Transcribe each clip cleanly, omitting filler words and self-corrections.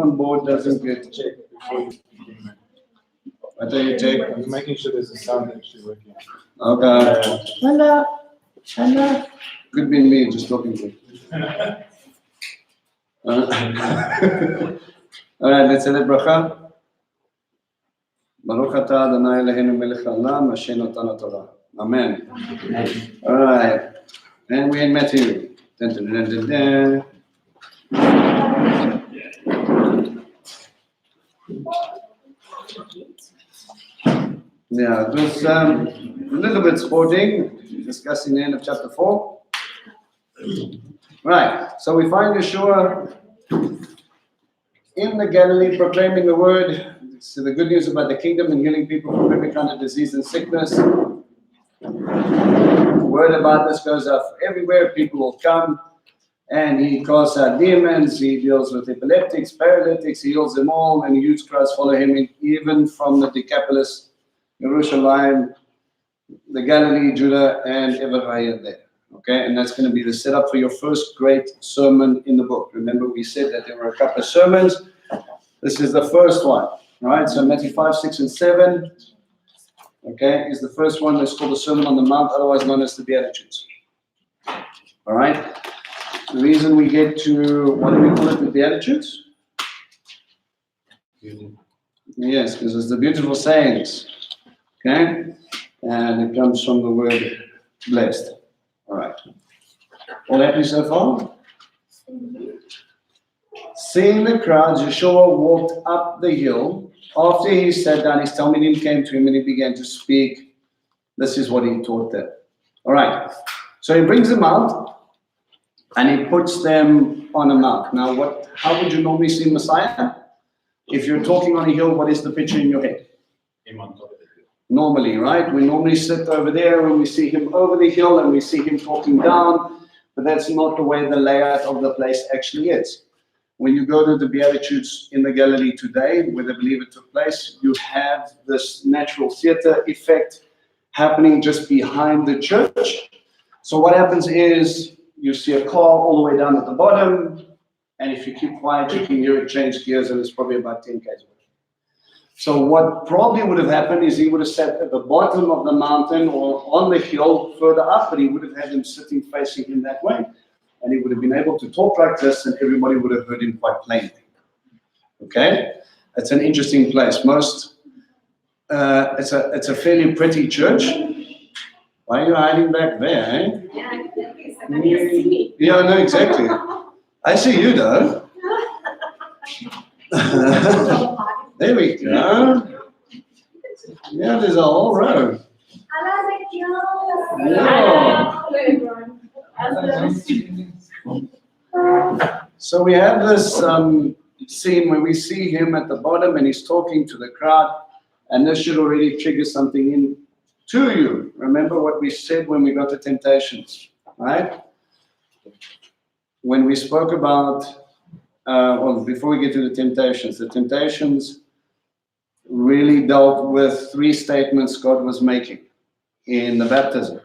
on board doesn't get checked before you begin. What are you checking? I'm making sure there's a sound actually working. Okay. Hello. Could be me just talking to you. All right, let's say the bracha. Baruch atah Adonai Eloheinu melech haolam asher natan Torah. Amen. All right, and we're in Matthew. Dun, dun, dun, dun, dun. Yeah, it was a little bit sporting, discussing the end of chapter 4. Right, so we find Yeshua in the Galilee proclaiming the word, so the good news about the kingdom and healing people from every kind of disease and sickness. The word about this goes out everywhere, people will come, and he casts out demons, he deals with epileptics, paralytics, he heals them all, and huge crowds follow him, even from the Decapolis, Jerusalem, the Galilee, Judah, and Ephraim there. Okay, and that's going to be the setup for your first great sermon in the book. Remember, we said that there were a couple of sermons. This is the first one, right? So Matthew 5, 6, and 7, okay, is the first one. That's called the Sermon on the Mount, otherwise known as the Beatitudes. All right. The reason we get to, what do we call it, the Beatitudes? Yes, because it's the beautiful sayings. Okay, and it comes from the word blessed. All right. All happy so far? Seeing the crowds, Yeshua walked up the hill. After he sat down, his Talmidim came to him and he began to speak. This is what he taught them. All right. So he brings them out and he puts them on a mount. Now, how would you normally see Messiah? If you're talking on a hill, what is the picture in your head? Him on top of the hill. Normally, right? We normally sit over there when we see him over the hill and we see him talking down, but that's not the way the layout of the place actually is. When you go to the Beatitudes in the Galilee today, where they believe it took place, you have this natural theater effect happening just behind the church. So what happens is you see a car all the way down at the bottom, and if you keep quiet, you can hear it change gears, and it's probably about 10 k's away. So what probably would have happened is he would have sat at the bottom of the mountain or on the hill further up, but he would have had him sitting facing him that way. And he would have been able to talk like this, and everybody would have heard him quite plainly. Okay? It's an interesting place. It's a fairly pretty church. Why are you hiding back there, eh? Yeah, exactly. Somebody has seen me. Yeah, no, exactly. I see you, though. There we go. Yeah, there's a whole row. Hello, Nikhil. Yeah. Hello, everyone. So we have this scene where we see him at the bottom and he's talking to the crowd, and this should already trigger something in to you. Remember what we said when we got to temptations, right? When we spoke about, before we get to the temptations really dealt with 3 statements God was making in the baptism.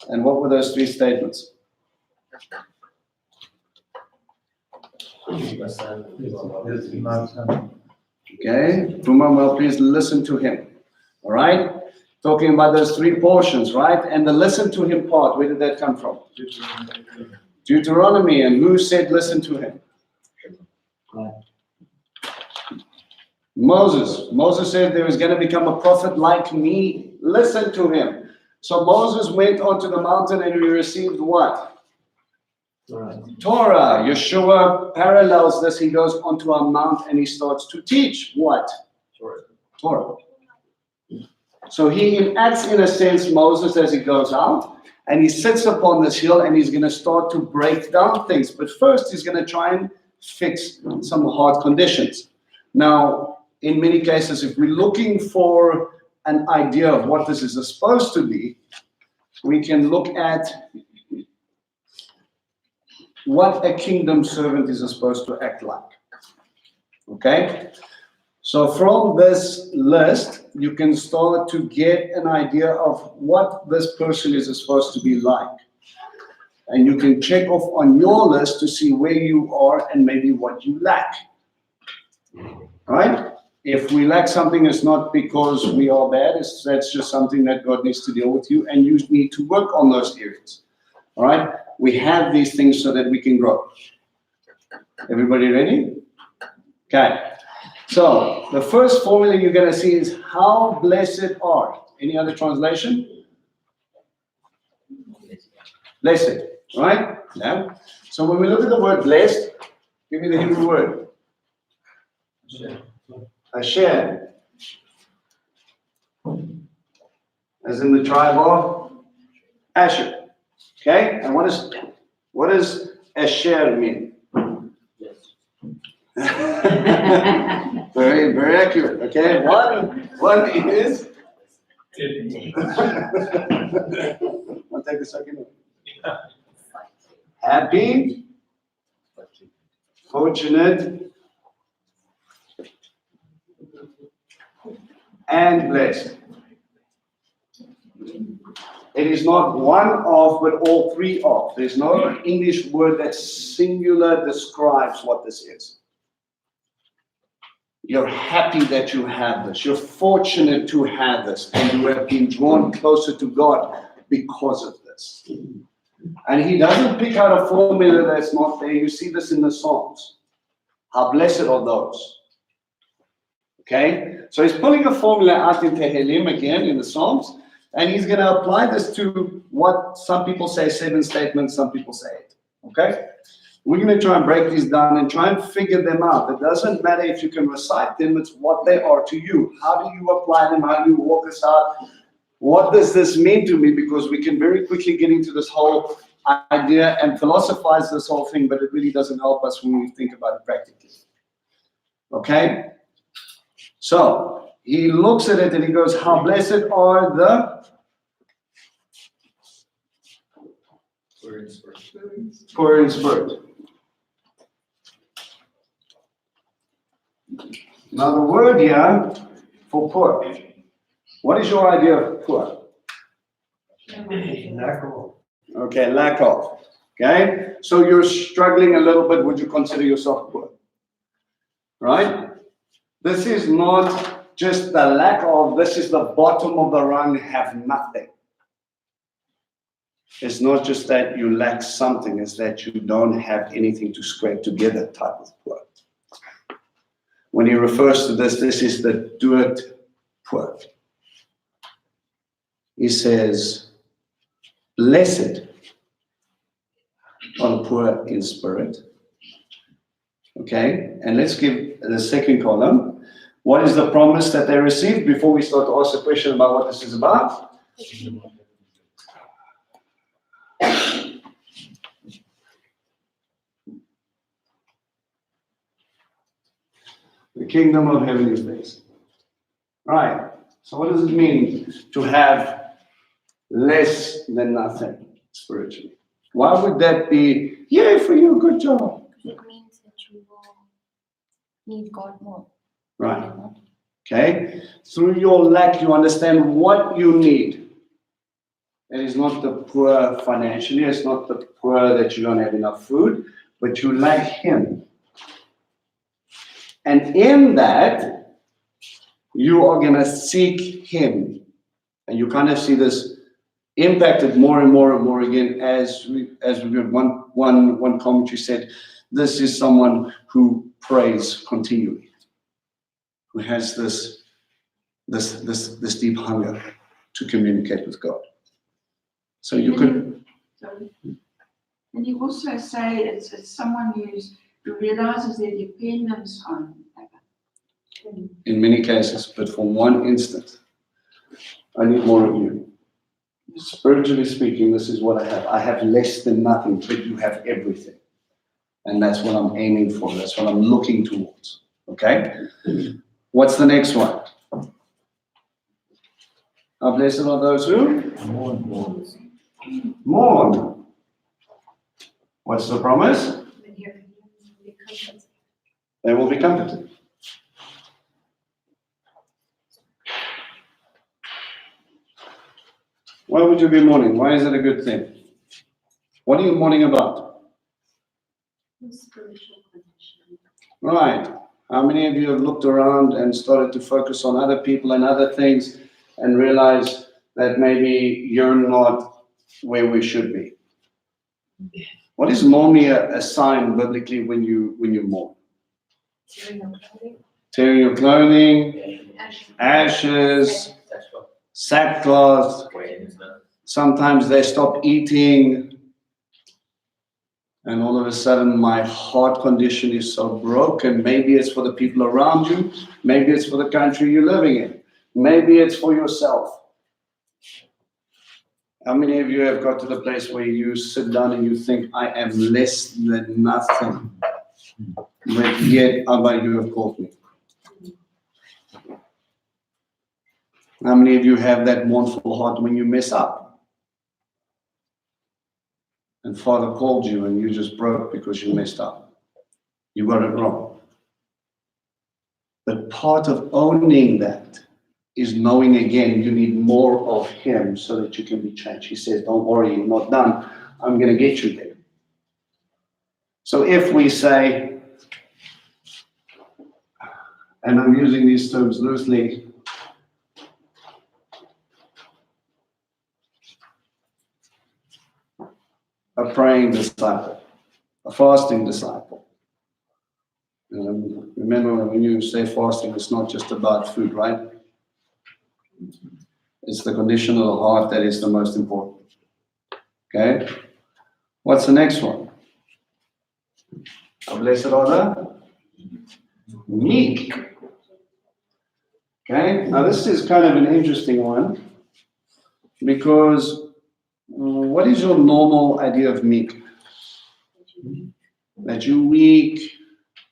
And what were those 3 statements? Okay, Puma, well, please listen to him. All right? Talking about those 3 portions, right? And the listen to him part, where did that come from? Deuteronomy. And who said listen to him? Moses. Moses said there is going to become a prophet like me. Listen to him. So Moses went onto the mountain and he received what? Torah. Yeshua parallels this. He goes onto a mount and he starts to teach what? Torah. So he enacts, in a sense, Moses as he goes out, and he sits upon this hill and he's going to start to break down things. But first he's going to try and fix some hard conditions. Now, in many cases, if we're looking for an idea of what this is supposed to be, we can look at what a kingdom servant is supposed to act like. Okay? So from this list, you can start to get an idea of what this person is supposed to be like. And you can check off on your list to see where you are and maybe what you lack. right? If we lack something, it's not because we are bad, that's just something that God needs to deal with you, and you need to work on those areas, all right? We have these things so that we can grow. Everybody ready? Okay. So the first formula you're going to see is how blessed are. Any other translation? Blessed, right? Yeah. So when we look at the word blessed, give me the Hebrew word. Asher. As in the tribe of Asher. Okay? And what does Asher mean? Very, very accurate. Okay, one is. I'll take a second. Happy, fortunate, and blessed. It is not one of, but all three of. There's no English word that singular describes what this is. You're happy that you have this. You're fortunate to have this. And you have been drawn closer to God because of this. And he doesn't pick out a formula that's not there. You see this in the Psalms. How blessed are those. Okay? So he's pulling a formula out in Tehillim again in the Psalms. And he's going to apply this to what some people say 7 statements, some people say 8. Okay? We're going to try and break these down and try and figure them out. It doesn't matter if you can recite them, it's what they are to you. How do you apply them? How do you walk this out? What does this mean to me? Because we can very quickly get into this whole idea and philosophize this whole thing, but it really doesn't help us when we think about it practically. Okay? So, he looks at it and he goes, how blessed are the poor in spirit. Now the word here for poor, what is your idea of poor? Lack of. Okay, lack of. Okay, so you're struggling a little bit, would you consider yourself poor? Right? This is not just the lack of, this is the bottom of the rung, have nothing. It's not just that you lack something, it's that you don't have anything to scrape together type of poor. When he refers to this, this is the dirt poor. He says, blessed are the poor in spirit. Okay, and let's give the second column. What is the promise that they received before we start to ask the question about what this is about? The kingdom of heaven is based. Right. So what does it mean to have less than nothing spiritually? Why would that be, yay for you, good job? It means that you will need God more. Right. Okay. Through your lack, you understand what you need. It is not the poor financially, it's not the poor that you don't have enough food, but you lack Him. And in that, you are going to seek Him. And you kind of see this impacted more and more and more again as we heard one commentary said, this is someone who prays continually, who has this deep hunger to communicate with God. So you could. And you also say it's someone who realizes their dependence on heaven. In many cases, but for one instant, I need more of you. Spiritually speaking, this is what I have. I have less than nothing, but you have everything. And that's what I'm aiming for. That's what I'm looking towards. Okay? What's the next one? How blessed are those who? Mourn. What's the promise? They will be comforted. Why would you be mourning? Why is it a good thing? What are you mourning about? Spiritual connection. Right. How many of you have looked around and started to focus on other people and other things and realize that maybe you're not where we should be? What is normally a sign biblically when you mourn? Tearing your clothing, ashes, sackcloth. Sometimes they stop eating, and all of a sudden my heart condition is so broken. Maybe it's for the people around you, maybe it's for the country you're living in, maybe it's for yourself. How many of you have got to the place where you sit down and you think, I am less than nothing, but yet Abba, you have called me? How many of you have that mournful heart when you mess up? And Father called you and you just broke because you messed up. You got it wrong. But part of owning that is knowing again you need more of Him so that you can be changed. He says, don't worry, you're not done. I'm going to get you there. So if we say, and I'm using these terms loosely, a praying disciple, a fasting disciple. Remember, when you say fasting, it's not just about food, right? It's the condition of the heart that is the most important. Okay? What's the next one? A blessed order? Meek. Okay? Now this is kind of an interesting one, because what is your normal idea of meek? That you're weak.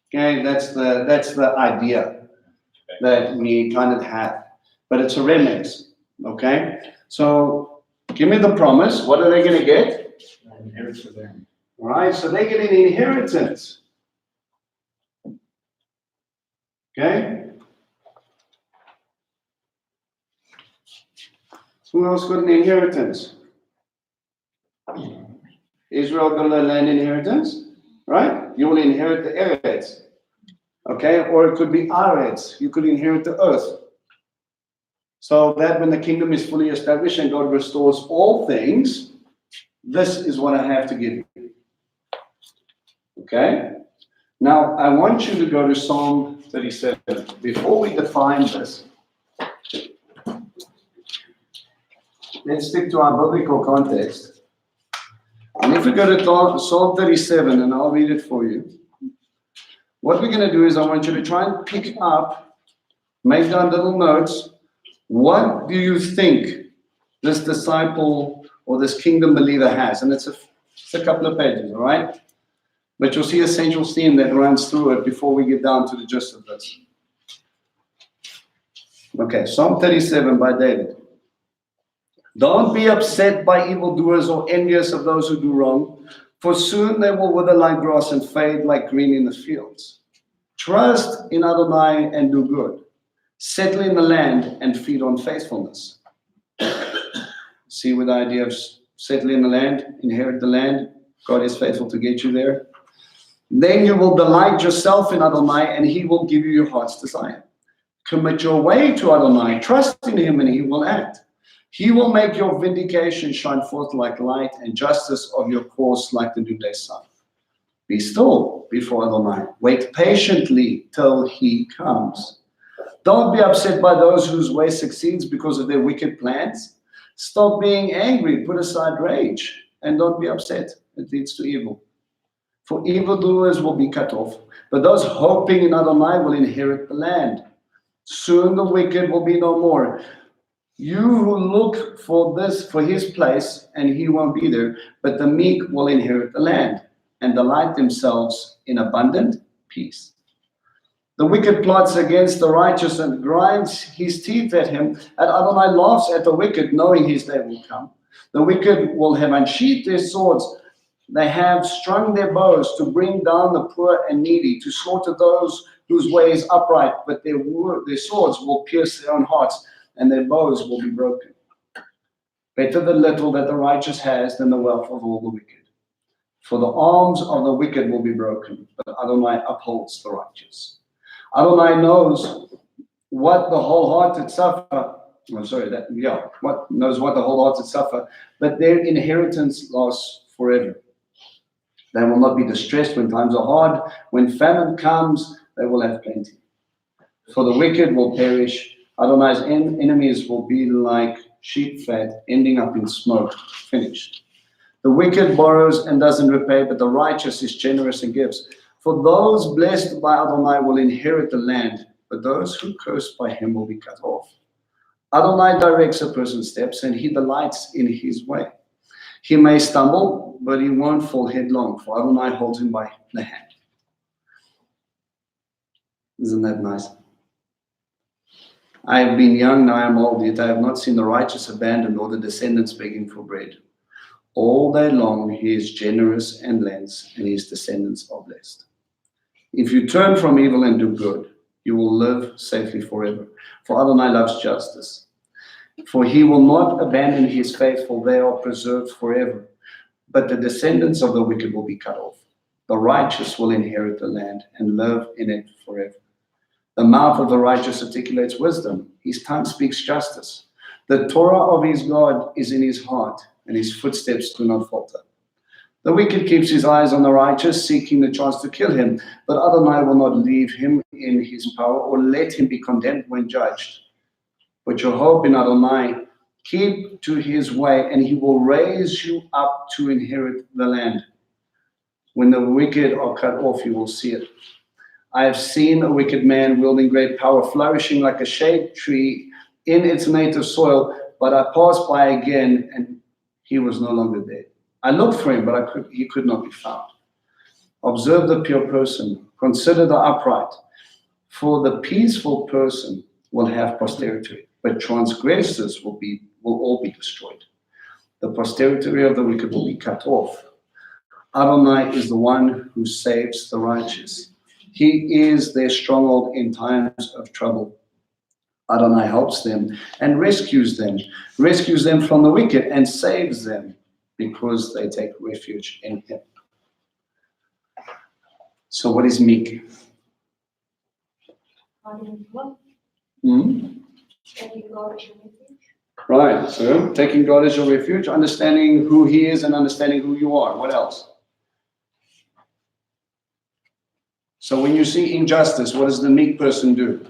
Okay, that's the idea that we kind of have. But it's a remix. Okay? So give me the promise. What are they going to get? All right, so they get an inheritance. Okay? Who else got an inheritance? Israel got a land inheritance, right? You will inherit the Eretz. Okay? Or it could be Aretz. You could inherit the earth. So that when the kingdom is fully established and God restores all things, this is what I have to give you. Okay? Now, I want you to go to Psalm 37. Before we define this, let's stick to our biblical context. And if we go to Psalm 37, and I'll read it for you, what we're going to do is I want you to try and pick up, make down little notes. What do you think this disciple or this kingdom believer has? And it's a couple of pages, all right? But you'll see a central theme that runs through it before we get down to the gist of this. Okay, Psalm 37 by David. Don't be upset by evildoers or envious of those who do wrong, for soon they will wither like grass and fade like green in the fields. Trust in Adonai and do good. Settle in the land and feed on faithfulness. See with the idea of settle in the land, inherit the land. God is faithful to get you there. Then you will delight yourself in Adonai and He will give you your heart's desire. Commit your way to Adonai. Trust in Him and He will act. He will make your vindication shine forth like light and justice of your cause like the noonday sun. Be still before Adonai. Wait patiently till He comes. Don't be upset by those whose way succeeds because of their wicked plans. Stop being angry. Put aside rage and don't be upset. It leads to evil. For evildoers will be cut off, but those hoping in Adonai will inherit the land. Soon the wicked will be no more. You who look for His place, and He won't be there, but the meek will inherit the land and delight themselves in abundant peace. The wicked plots against the righteous and grinds his teeth at him, and Adonai laughs at the wicked, knowing his day will come. The wicked will have unsheathed their swords. They have strung their bows to bring down the poor and needy, to slaughter those whose way is upright, but their swords will pierce their own hearts, and their bows will be broken. Better the little that the righteous has than the wealth of all the wicked. For the arms of the wicked will be broken, but Adonai upholds the righteous. Adonai knows what the wholehearted suffer. I'm sorry, what knows what the wholehearted suffer, but their inheritance lasts forever. They will not be distressed when times are hard. When famine comes, they will have plenty. For the wicked will perish. Adonai's enemies will be like sheep fat, ending up in smoke. Finished. The wicked borrows and doesn't repay, but the righteous is generous and gives. For those blessed by Adonai will inherit the land, but those who curse by him will be cut off. Adonai directs a person's steps, and he delights in his way. He may stumble, but he won't fall headlong, for Adonai holds him by the hand. Isn't that nice? I have been young, now I am old, yet I have not seen the righteous abandoned or the descendants begging for bread. All day long he is generous and lends, and his descendants are blessed. If you turn from evil and do good, you will live safely forever. For Adonai loves justice. For he will not abandon his faithful, they are preserved forever. But the descendants of the wicked will be cut off. The righteous will inherit the land and live in it forever. The mouth of the righteous articulates wisdom. His tongue speaks justice. The Torah of his God is in his heart, and his footsteps do not falter. The wicked keeps his eyes on the righteous, seeking the chance to kill him. But Adonai will not leave him in his power or let him be condemned when judged. Put your hope in Adonai. Keep to his way, and he will raise you up to inherit the land. When the wicked are cut off, you will see it. I have seen a wicked man wielding great power, flourishing like a shade tree in its native soil, but I passed by again, and he was no longer there. I looked for him, but he could not be found. Observe the pure person, consider the upright, for the peaceful person will have posterity, but transgressors will all be destroyed. The posterity of the wicked will be cut off. Adonai is the one who saves the righteous. He is their stronghold in times of trouble. Adonai helps them and rescues them from the wicked and saves them because they take refuge in him. So what is meek? Right, so taking God as your refuge, understanding who he is and understanding who you are. What else? So when you see injustice, what does the meek person do?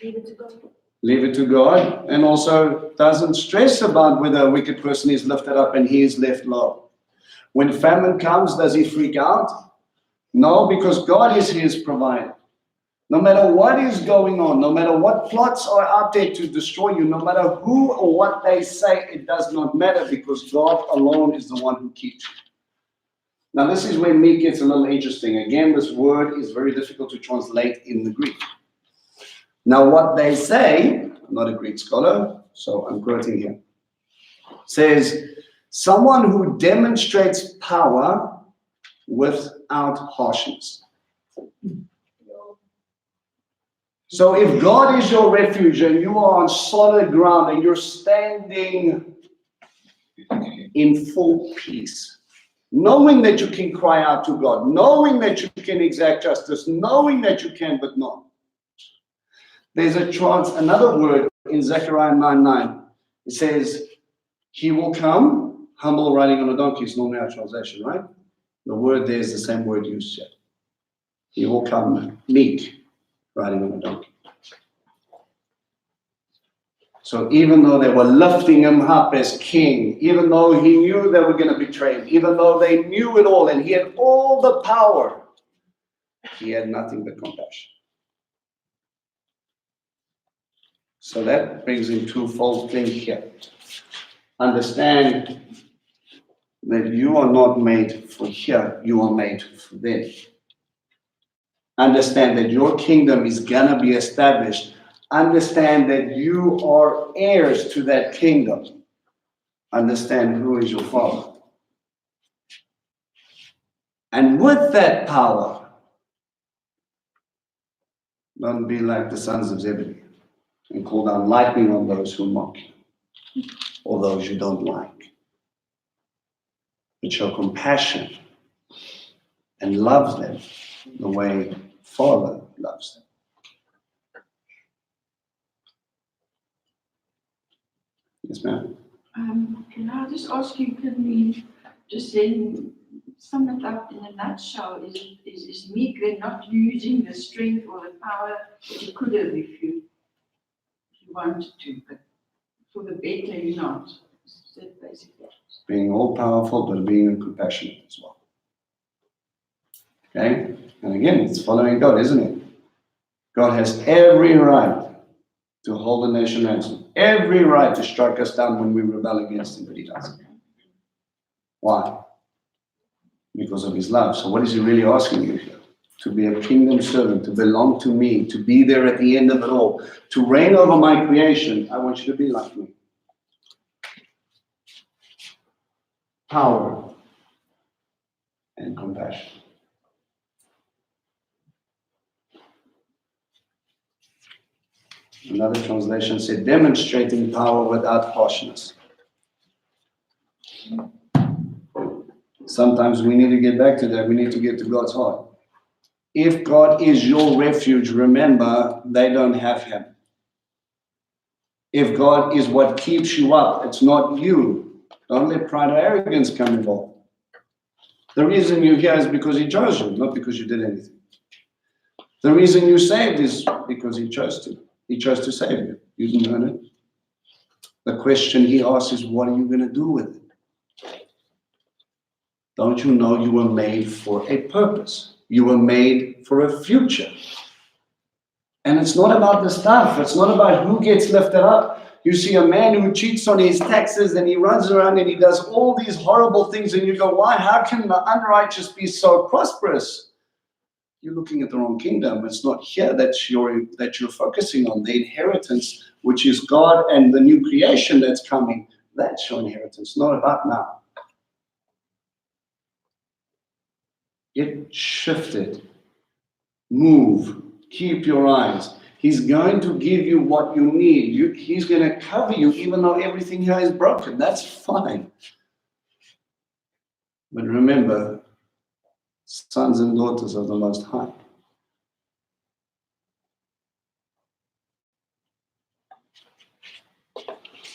Leave it to God. Leave it to God, and also doesn't stress about whether a wicked person is lifted up and he is left low. When famine comes, does he freak out? No, because God is his provider. No matter what is going on, no matter what plots are out there to destroy you, no matter who or what they say, it does not matter because God alone is the one who keeps you. Now, this is where meek gets a little interesting. Again, this word is very difficult to translate in the Greek. Now, what they say, I'm not a Greek scholar, so I'm quoting here, says, someone who demonstrates power without harshness. So if God is your refuge and you are on solid ground and you're standing in full peace, knowing that you can cry out to God, knowing that you can exact justice, knowing that you can but not. There's another word in Zechariah 9:9. It says, he will come, humble riding on a donkey is normally our translation, right? The word there is the same word used here. He will come meek, riding on a donkey. So even though they were lifting him up as king, even though he knew they were going to betray him, even though they knew it all and he had all the power, he had nothing but compassion. So that brings in twofold thing here. Understand that you are not made for here, you are made for there. Understand that your kingdom is going to be established. Understand that you are heirs to that kingdom. Understand who is your father. And with that power, don't be like the sons of Zebedee and call down lightning on those who mock you or those you don't like. But show compassion and love them the way Father loves them. Yes, ma'am. Can I just ask you, can we just then sum it up in a nutshell? Is meek then not using the strength or the power that you could have if you wanted to, but for the better you're not? Is that basically? Being all powerful, but being compassionate as well. Okay? And again, it's following God, isn't it? God has every right to hold the nation ransom, every right to strike us down when we rebel against him, but he doesn't. Why? Because of his love. So what is he really asking you here? To be a kingdom servant, to belong to me, to be there at the end of it all, to reign over my creation. I want you to be like me. Power and compassion. Another translation said, demonstrating power without harshness. Sometimes we need to get back to that. We need to get to God's heart. If God is your refuge, remember, they don't have him. If God is what keeps you up, it's not you. Don't let pride or arrogance come involved. The reason you're here is because he chose you, not because you did anything. The reason you're saved is because he chose to. He chose to save you. You didn't earn it. The question he asks is, what are you going to do with it? Don't you know you were made for a purpose? You were made for a future. And it's not about the stuff. It's not about who gets lifted up. You see a man who cheats on his taxes and he runs around and he does all these horrible things and you go, why? How can the unrighteous be so prosperous? You're looking at the wrong kingdom. It's not here that you're focusing on. The inheritance, which is God and the new creation that's coming, that's your inheritance, not about now. Get shifted. Move. Keep your eyes. He's going to give you what you need. He's going to cover you even though everything here is broken. That's fine. But remember, sons and daughters of the Most High.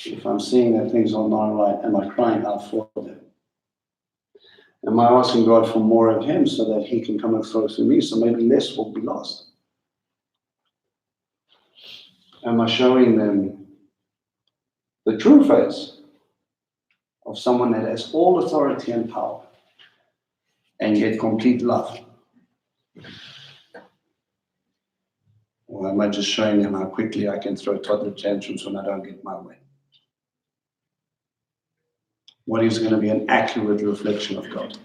If I'm seeing that things are not right, am I crying out for them? Am I asking God for more of him so that he can come and flow through me, so maybe less will be lost? Am I showing them the true face of someone that has all authority and power and yet complete love? Or am I just showing them how quickly I can throw toddler tantrums when I don't get my way? What is going to be an accurate reflection of God?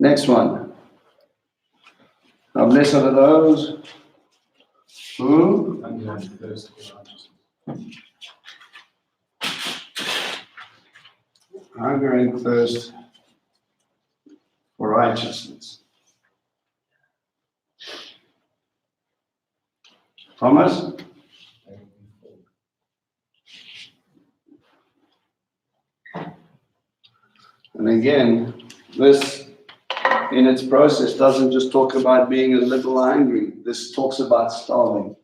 Next one. How blessed are those who Hunger and thirst for righteousness. hunger and thirst for righteousness. Thomas? And again, this in its process doesn't just talk about being a little hungry. This talks about starving.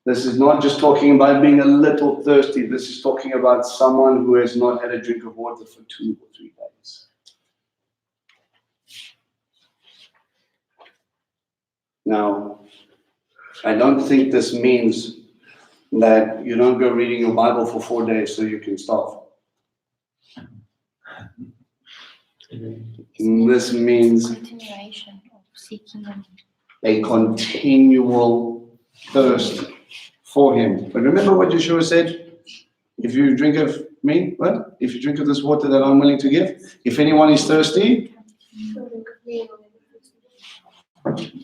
This is not just talking about being a little thirsty. This is talking about someone who has not had a drink of water for 2 or 3 days. Now, I don't think this means that you don't go reading your Bible for 4 days so you can starve. This means Continuation of seeking him. a continual thirst for him. But remember what Yeshua said? If you drink of me, what? If you drink of this water that I'm willing to give, if anyone is thirsty,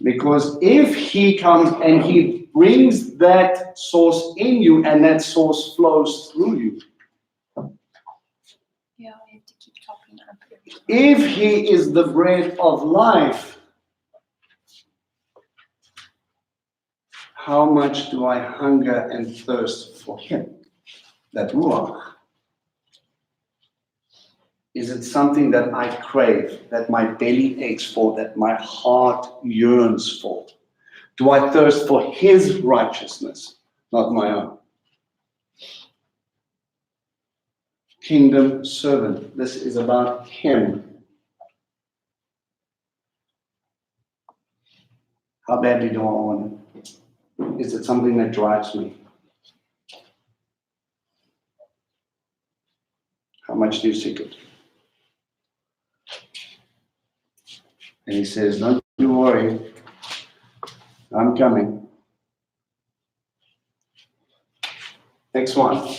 because if he comes and he brings that source in you and that source flows through you, Yeah, we have to keep topping up every time. if he is the bread of life, how much do I hunger and thirst for him? That ruach. Is it something that I crave, that my belly aches for, that my heart yearns for? Do I thirst for his righteousness, not my own? Kingdom servant. This is about him. How badly do I want it? Is it something that drives me? How much do you seek it? And he says, don't you worry, I'm coming. Next one.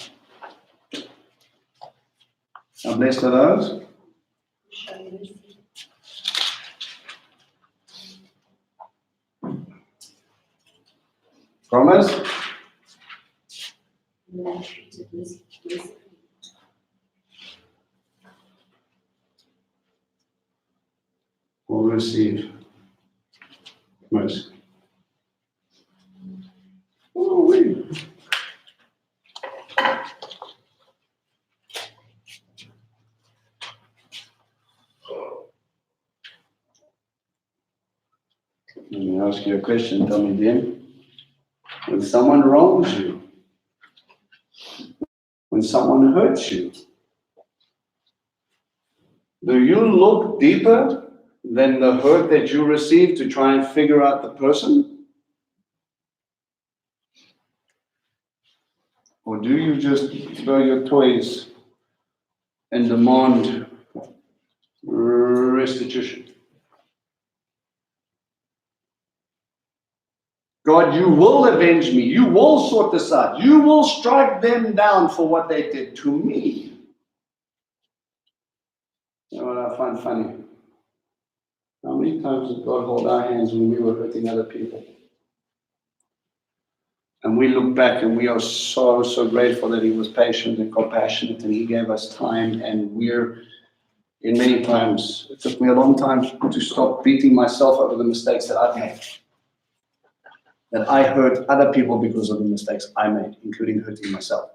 How blessed are those? Promise? Will receive mercy. Ooh-wee. Let me ask you a question, tell me then. When someone wrongs you, when someone hurts you, do you look deeper than the hurt that you received to try and figure out the person? Or do you just throw your toys and demand restitution? God, you will avenge me. You will sort this out. You will strike them down for what they did to me. You know what I find funny? How many times did God hold our hands when we were hurting other people? And we look back and we are so, so grateful that he was patient and compassionate and he gave us time. And we're, in many times, it took me a long time to stop beating myself over the mistakes that I've made. That I hurt other people because of the mistakes I made, including hurting myself.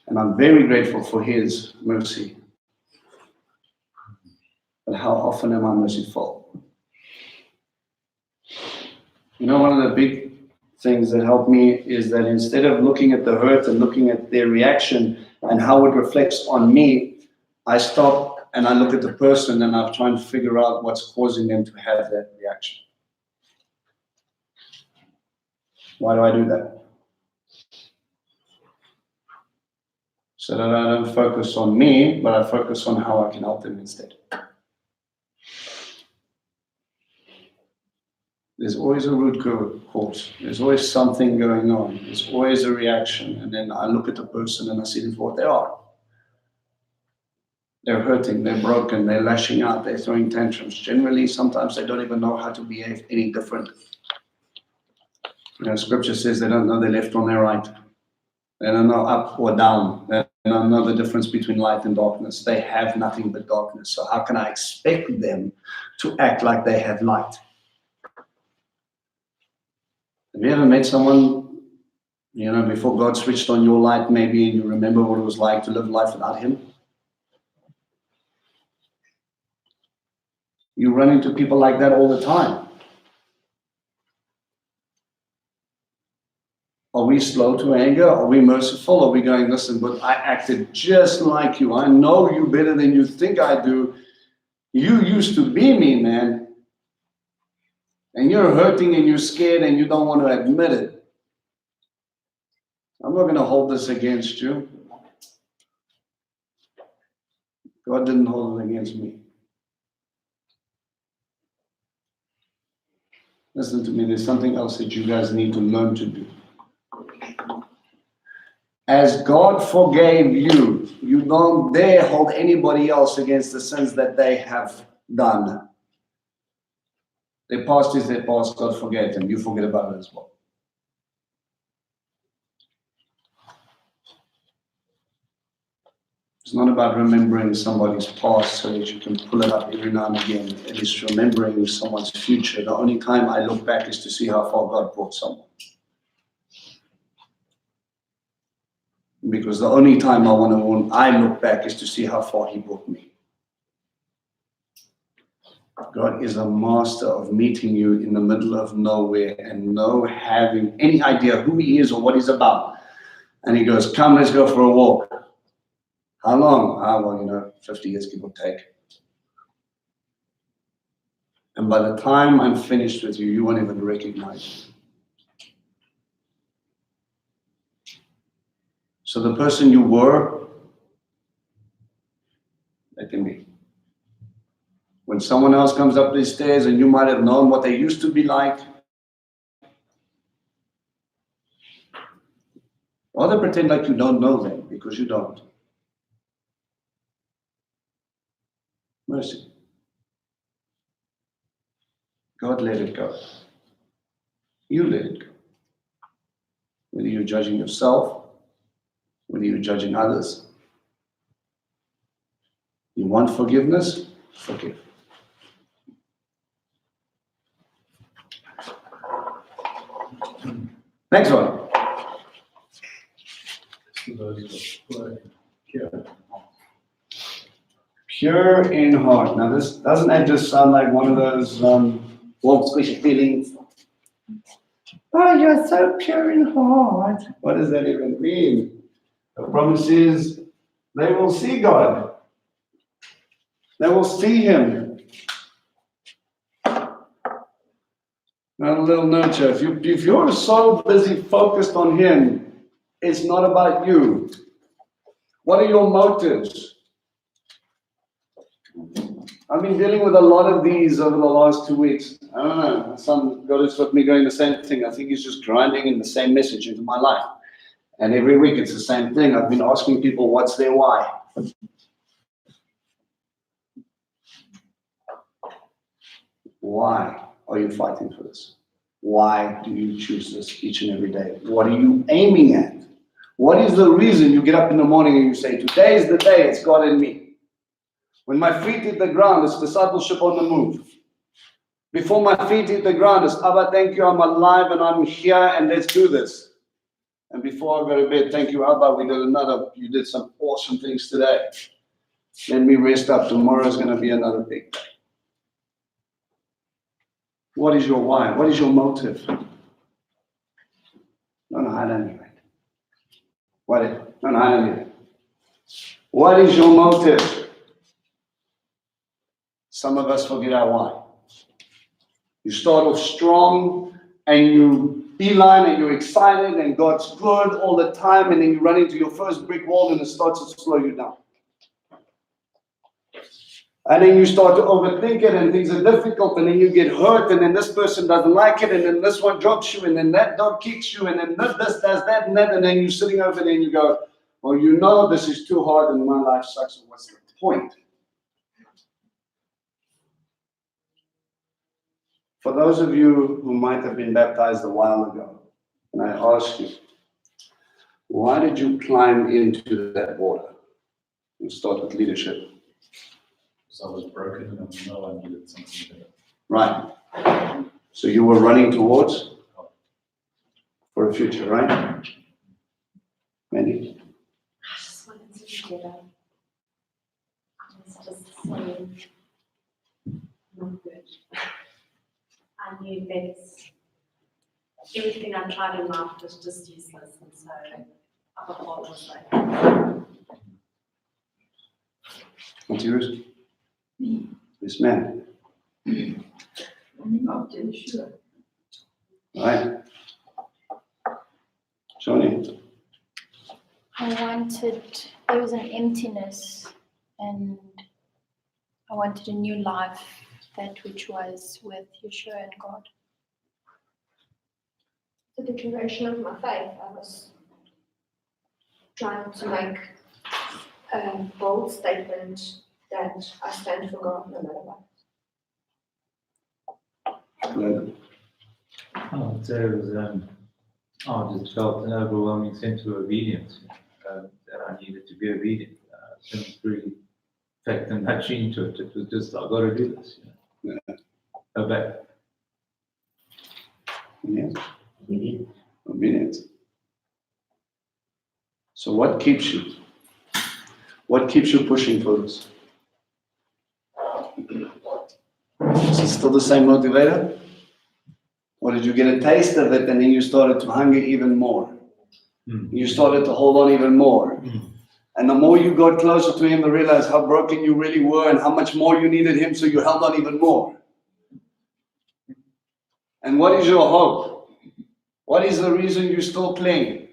And I'm very grateful for his mercy. But how often am I merciful? You know, one of the big things that help me is that instead of looking at the hurt and looking at their reaction and how it reflects on me, I stop and I look at the person and I'm trying to figure out what's causing them to have that reaction. Why do I do that? So that I don't focus on me, but I focus on how I can help them instead. There's always a root cause. There's always something going on. There's always a reaction. And then I look at the person and I see them for what they are. They're hurting, they're broken, they're lashing out, they're throwing tantrums. Generally, sometimes they don't even know how to behave any different. You know, scripture says they don't know their left from their right. They don't know up or down. They don't know the difference between light and darkness. They have nothing but darkness. So how can I expect them to act like they have light? Have you ever met someone, you know, before God switched on your light maybe, and you remember what it was like to live life without him? You run into people like that all the time. Are we slow to anger? Are we merciful? Are we going, listen, but I acted just like you. I know you better than you think I do. You used to be me, man. And you're hurting and you're scared and you don't want to admit it. I'm not going to hold this against you. God didn't hold it against me. Listen to me, there's something else that you guys need to learn to do. As God forgave you, you don't dare hold anybody else against the sins that they have done. Their past is their past, God forgave them. You forget about it as well. It's not about remembering somebody's past so that you can pull it up every now and again. It is remembering someone's future. The only time I look back is to see how far God brought someone. Because the only time I look back is to see how far he brought me. God is a master of meeting you in the middle of nowhere and no having any idea who he is or what he's about. And he goes, come, let's go for a walk. How long? Well, 50 years, give or take. And by the time I'm finished with you, you won't even recognize me. So the person you were, that can be. When someone else comes up these stairs and you might have known what they used to be like, rather pretend like you don't know them, because you don't. Mercy. God let it go. You let it go. Whether you're judging yourself, whether you're judging others. You want forgiveness? Forgive. Next one. For those who are pure. Pure in heart. Now, doesn't that just sound like one of those warm, squishy feelings? Oh, you're so pure in heart. What does that even mean? The promise is they will see God. They will see him. Now, a little note here. If you're so busy focused on him, it's not about you. What are your motives? I've been dealing with a lot of these over the last 2 weeks. I don't know. My son God is with me going the same thing. I think he's just grinding in the same message into my life. And every week it's the same thing. I've been asking people, what's their why? Why are you fighting for this? Why do you choose this each and every day? What are you aiming at? What is the reason you get up in the morning and you say, today is the day, it's God and me? When my feet hit the ground, it's discipleship on the move. Before my feet hit the ground, it's Abba, thank you, I'm alive and I'm here and let's do this. And before I go to bed, thank you, Abba, you did some awesome things today. Let me rest up. Tomorrow's going to be another big day. What is your why? What is your motive? Don't hide anything. Don't hide anything. What is your motive? Some of us forget our why. You start off strong and you beeline and you're excited and God's good all the time, and then you run into your first brick wall and it starts to slow you down. And then you start to overthink it and things are difficult, and then you get hurt, and then this person doesn't like it, and then this one drops you, and then that dog kicks you, and then this does that and that, and then you're sitting over there and you go, well, this is too hard and my life sucks, so what's the point? For those of you who might have been baptized a while ago, and I ask you, why did you climb into that water? We'll start with leadership. Because I was broken and I know I needed something better. Right. So you were running towards for a future, right? Mandy? I just wanted to be better. I was just so not good. I knew that everything I tried in life was just useless, and so I thought was like, What's yours? Me. This man. I'm not too sure. Right. Johnny. There was an emptiness, and I wanted a new life, that which was with Yeshua and God. the declaration of my faith. I was trying to make a bold statement that I stand for God no matter what. Good. Oh, there was, I just felt an overwhelming sense of obedience, that I needed to be obedient. Didn't really factor much into it. It was just, I've got to do this. Obey. Yes. Obedience. So what keeps you? What keeps you pushing for this? Is it still the same motivator? Or did you get a taste of it and then you started to hunger even more? You started to hold on even more. And the more you got closer to him, you realized how broken you really were and how much more you needed him, so you held on even more. And what is your hope? What is the reason you still cling?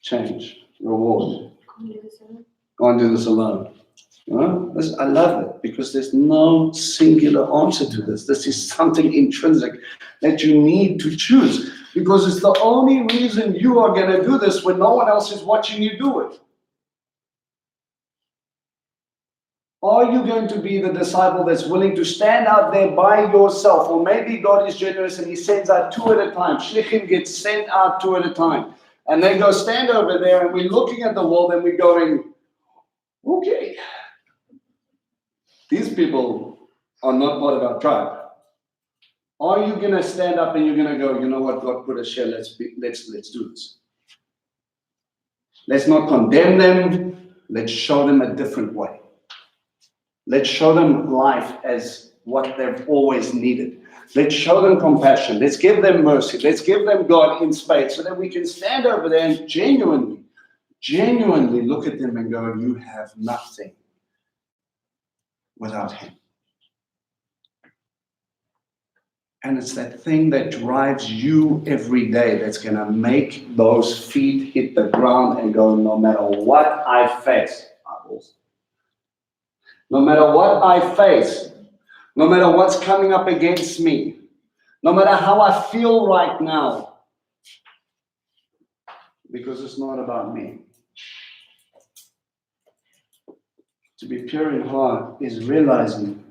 Change, reward. Can't do this alone. You know? I love it because there's no singular answer to this. This is something intrinsic that you need to choose because it's the only reason you are going to do this when no one else is watching you do it. Are you going to be the disciple that's willing to stand out there by yourself? Or maybe God is generous and he sends out 2 at a time. Shlichim gets sent out 2 at a time. And they go stand over there and we're looking at the world and we're going, okay, these people are not part of our tribe. Are you going to stand up and you're going to go, you know what, God put us here, let's do this. Let's not condemn them, let's show them a different way. Let's show them life as what they've always needed. Let's show them compassion. Let's give them mercy. Let's give them God in spades so that we can stand over there and genuinely look at them and go, you have nothing without him. And it's that thing that drives you every day that's going to make those feet hit the ground and go, no matter what I face, no matter what I face, no matter what's coming up against me, no matter how I feel right now, because it's not about me. To be pure in heart is realizing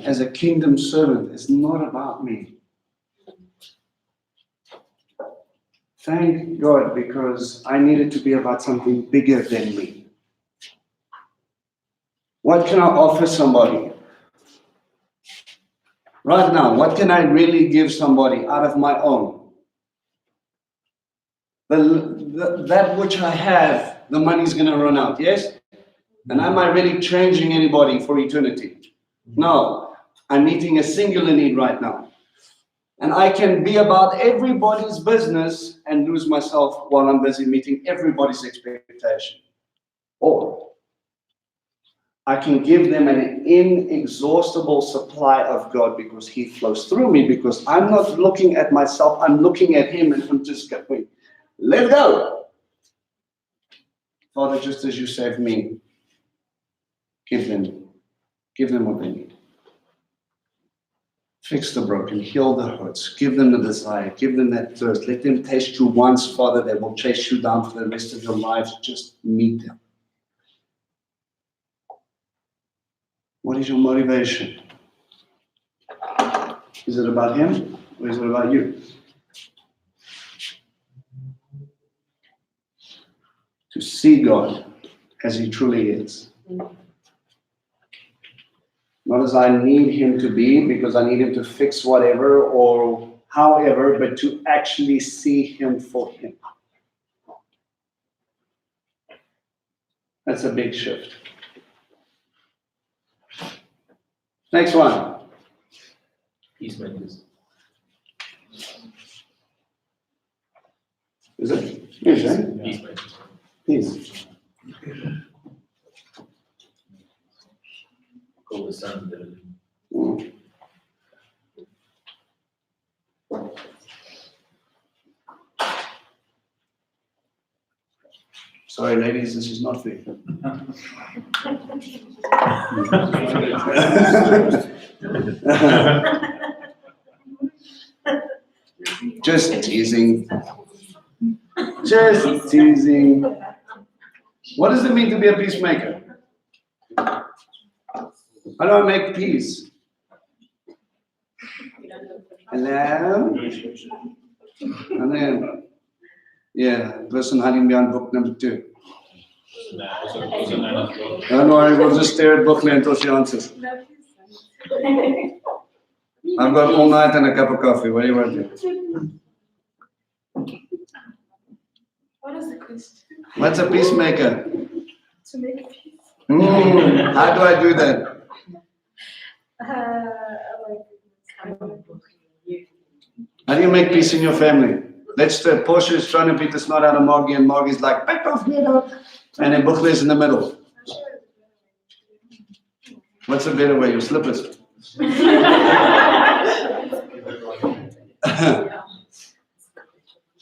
as a kingdom servant, it's not about me. Thank God, because I needed to be about something bigger than me. What can I offer somebody? Right now, what can I really give somebody out of my own? That which I have, the money's going to run out, yes? And am I really changing anybody for eternity? No, I'm meeting a singular need right now. And I can be about everybody's business and lose myself while I'm busy meeting everybody's expectation. Or I can give them an inexhaustible supply of God because he flows through me, because I'm not looking at myself, I'm looking at him and I'm just going, let go. Father, just as you saved me, give them what they need. Fix the broken, heal the hurts, give them the desire, give them that thirst. Let them taste you once, Father, they will chase you down for the rest of your lives. Just meet them. What is your motivation? Is it about him or is it about you? To see God as he truly is. Not as I need him to be because I need him to fix whatever or however, but to actually see him for him. That's a big shift. Next one. Peacemakers. Is it? Yes, eh? Peacemakers. Peace. Call the sun the Sorry, ladies, this is not for you. Just teasing. Just teasing. What does it mean to be a peacemaker? How do I make peace? Hello? And then, yeah, person hiding behind book number 2. Don't worry, we'll just stare at book until she answers. I've got all night and a cup of coffee. What do you want to do? What is the question? What's a peacemaker? To make peace. How do I do that? How do you make peace in your family? Portia is trying to beat the snot out of Margie, and Margie's like, back off me, dog. And then Buchler is in the middle. What's a better way? Your slippers.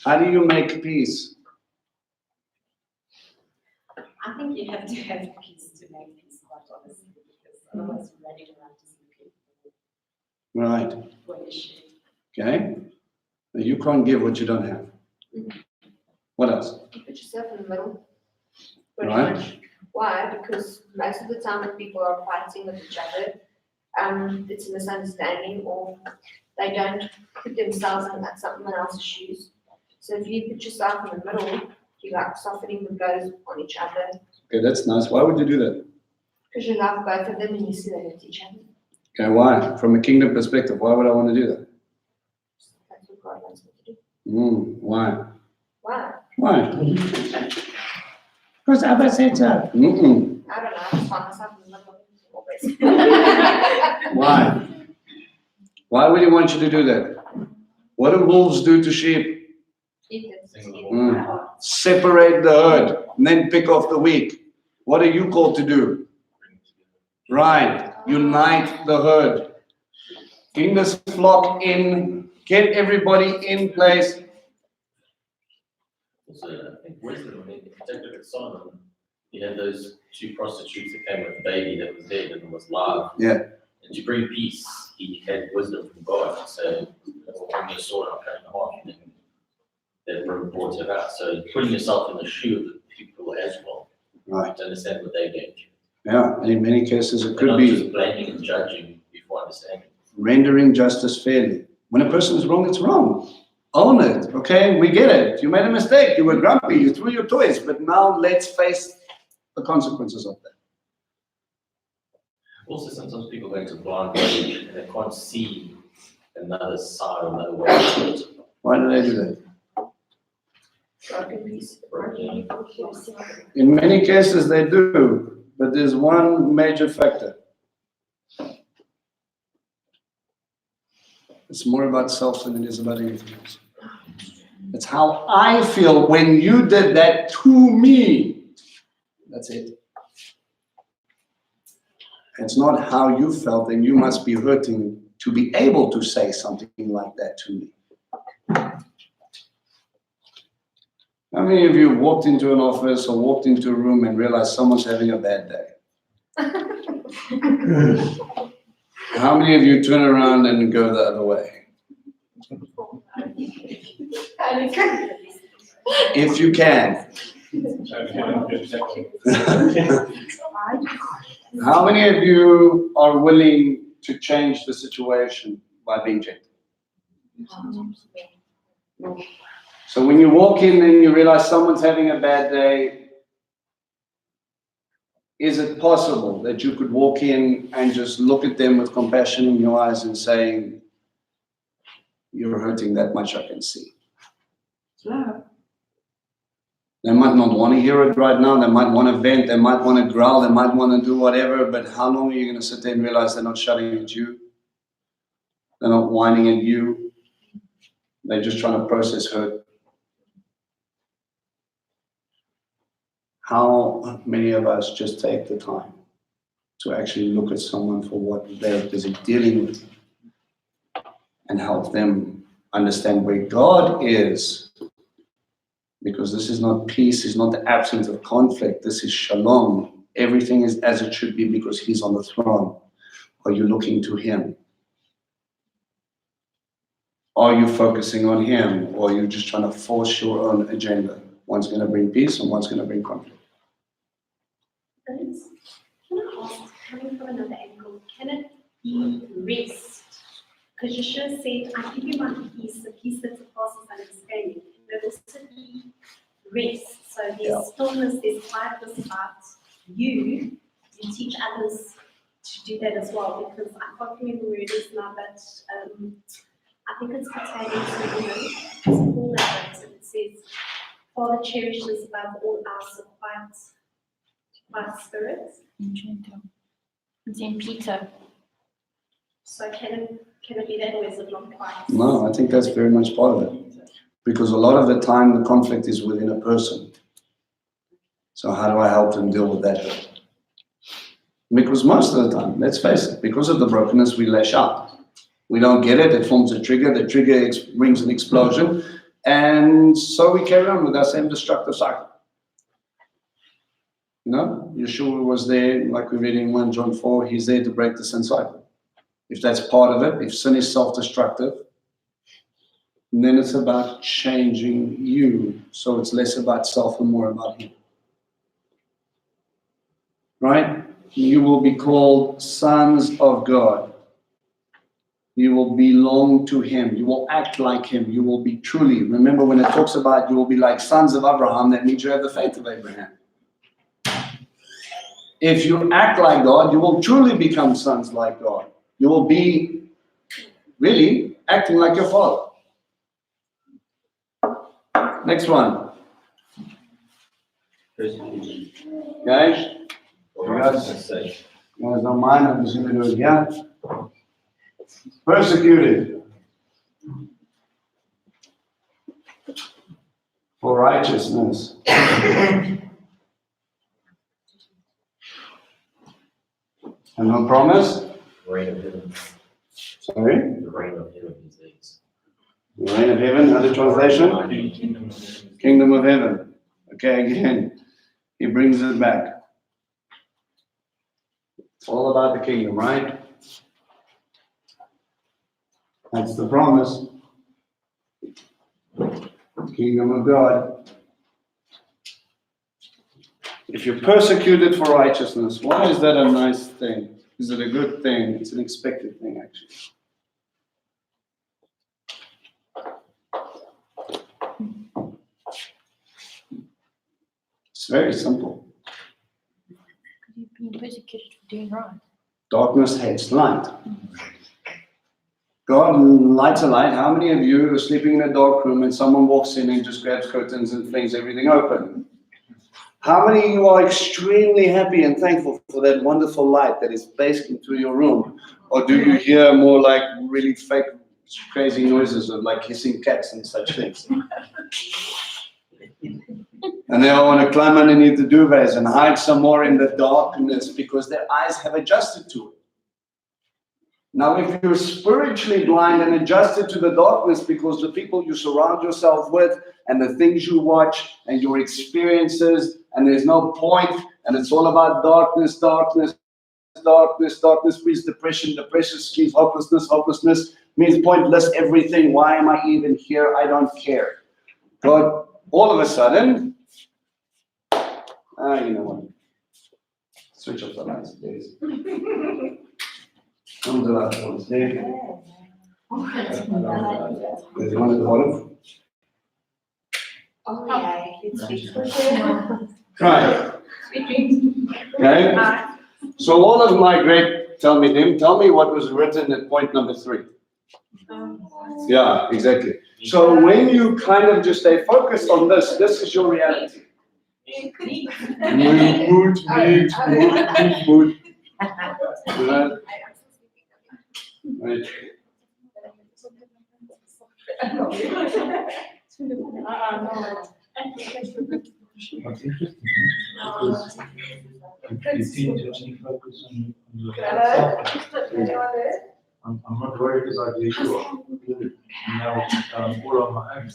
How do you make peace? I think you have to have peace to make peace, quite honestly, because otherwise you're running around just looking Right. for an issue. Okay. Now you can't give what you don't have. What else? You put yourself in the middle. Pretty Right. much. Why? Because most of the time when people are fighting with each other, it's a misunderstanding or they don't put themselves in someone else's shoes. So if you put yourself in the middle, you're like softening the blows on each other Okay, that's nice. Why would you do that? because you love both of them and you see them with each other. Okay, why? From a kingdom perspective, why would I want to do that? That's what God wants me to do. Why? Why? Why? Because Abba said so. I don't know. I just find myself in the middle of it always. Why? Why would he want you to do that? What do wolves do to sheep? Eat it. Separate the herd and then pick off the weak. What are you called to do? Right. Unite the herd. Bring this flock in. Get everybody in place. Also, I think wisdom, I mean, if you take a look at Solomon, you had those two prostitutes that came with a baby that was dead and was live. Yeah. And to bring peace, he had wisdom from God. So, bring your sword, I'll cut it in half. And then that brought it out. So, putting yourself in the shoe of the people as well. Right. To understand what they're going through. Yeah. And in many cases, it And could not be just blaming and judging before understanding. rendering justice fairly. When a person is wrong, it's wrong. Own it. Okay, we get it. You made a mistake. You were grumpy. You threw your toys. But now let's face the consequences of that. Also, sometimes people go into blind rage and they can't see another side, another way to it. Why do they do that? Broken piece. In many cases, they do. But there's one major factor. It's more about self than it is about anything else. It's how I feel when you did that to me. That's it. It's not how you felt, and you must be hurting to be able to say something like that to me. How many of you walked into an office or walked into a room and realized someone's having a bad day? How many of you turn around and go the other way? If you can. How many of you are willing to change the situation by being gentle? So when you walk in and you realize someone's having a bad day, is it possible that you could walk in and just look at them with compassion in your eyes and saying, you're hurting that much, I can see. Love. They might not want to hear it right now. They might want to vent. They might want to growl. They might want to do whatever. But how long are you going to sit there and realize they're not shouting at you? They're not whining at you. They're just trying to process hurt. How many of us just take the time to actually look at someone for what they're busy dealing with and help them understand where God is? Because this is not peace, it's not the absence of conflict, this is shalom. Everything is as it should be because he's on the throne. Are you looking to him? Are you focusing on him, or are you just trying to force your own agenda? One's going to bring peace and one's going to bring conflict. Can I ask, coming from another angle, can it be rest? Because Yeshua said, I give you my peace, the peace that surpasses understanding. But also be rest. So there's stillness, there's quietness about you. You teach others to do that as well. Because I can't remember where it is now, but I think it's pertaining to, it's all that and it says, Father cherishes above all else a quiet spirit. Incento. It's in Peter. So can it be that, or is it not quite? No, I think that's very much part of it. Because a lot of the time, the conflict is within a person. So how do I help them deal with that? Because most of the time, let's face it, because of the brokenness, we lash out. We don't get it, it forms a trigger, the trigger brings an explosion, and so we carry on with our same destructive cycle. You know, Yeshua was there, like we read in 1 John 4, he's there to break the sin cycle. If that's part of it, if sin is self-destructive, then it's about changing you, so it's less about self and more about him. Right? You will be called sons of God. You will belong to him. You will act like him. You will be truly. Remember when it talks about you will be like sons of Abraham, that means you have the faith of Abraham. If you act like God, you will truly become sons like God. You will be really acting like your father. Next one. Persecution. Guys? For righteousness' sake. You guys don't mind, I'm just going to do it again. Persecuted for righteousness. And no promise? Reign of heaven. Sorry? The reign of heaven is these. The reign of heaven, other translation? Kingdom of heaven. Okay, again, he brings it back. It's all about the kingdom, right? That's the promise. Kingdom of God. If you're persecuted for righteousness, why is that a nice thing? Is it a good thing? It's an expected thing, actually. It's very simple. You've been persecuted for doing right. Darkness hates light. God lights a light. How many of you are sleeping in a dark room and someone walks in and just grabs curtains and flings everything open? How many of you are extremely happy and thankful for that wonderful light that is basking through your room? Or do you hear more like really fake, crazy noises of like hissing cats and such things? And they all want to climb underneath the duvets and hide some more in the darkness because their eyes have adjusted to it. Now, if you're spiritually blind and adjusted to the darkness because the people you surround yourself with and the things you watch and your experiences, and there's no point, and it's all about darkness, darkness, darkness, darkness means depression, depression means hopelessness, hopelessness means pointless everything. Why am I even here? I don't care. God, all of a sudden, you know what? Switch off the lights, please. Come to the last one, Steve. There's one at the bottom. Oh, yeah, it's sweet. Right. Okay. So all of my great, tell me what was written at point number 3. Yeah, exactly. So when you kind of just stay focused on this, this is your reality. Mood. Right. What's interesting, because you seem to only focus on yourself. I'm not worried about Yeshua. Now, all on my own.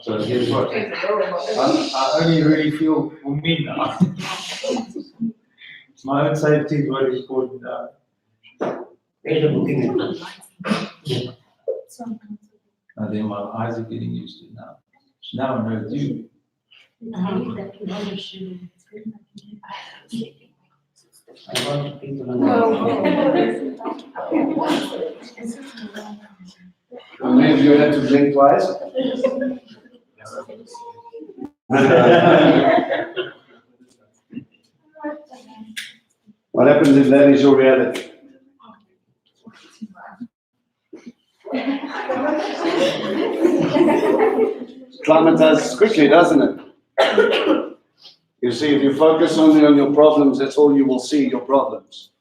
So here's what, I only really feel for me now. My own safety is what is important now. And then my eyes are getting used to it now. Now I know it's you. I want people to know. How many of you had to blink twice? What happens if that is your reality? Climatizes quickly, doesn't it? You see, if you focus only on your problems, that's all you will see, your problems.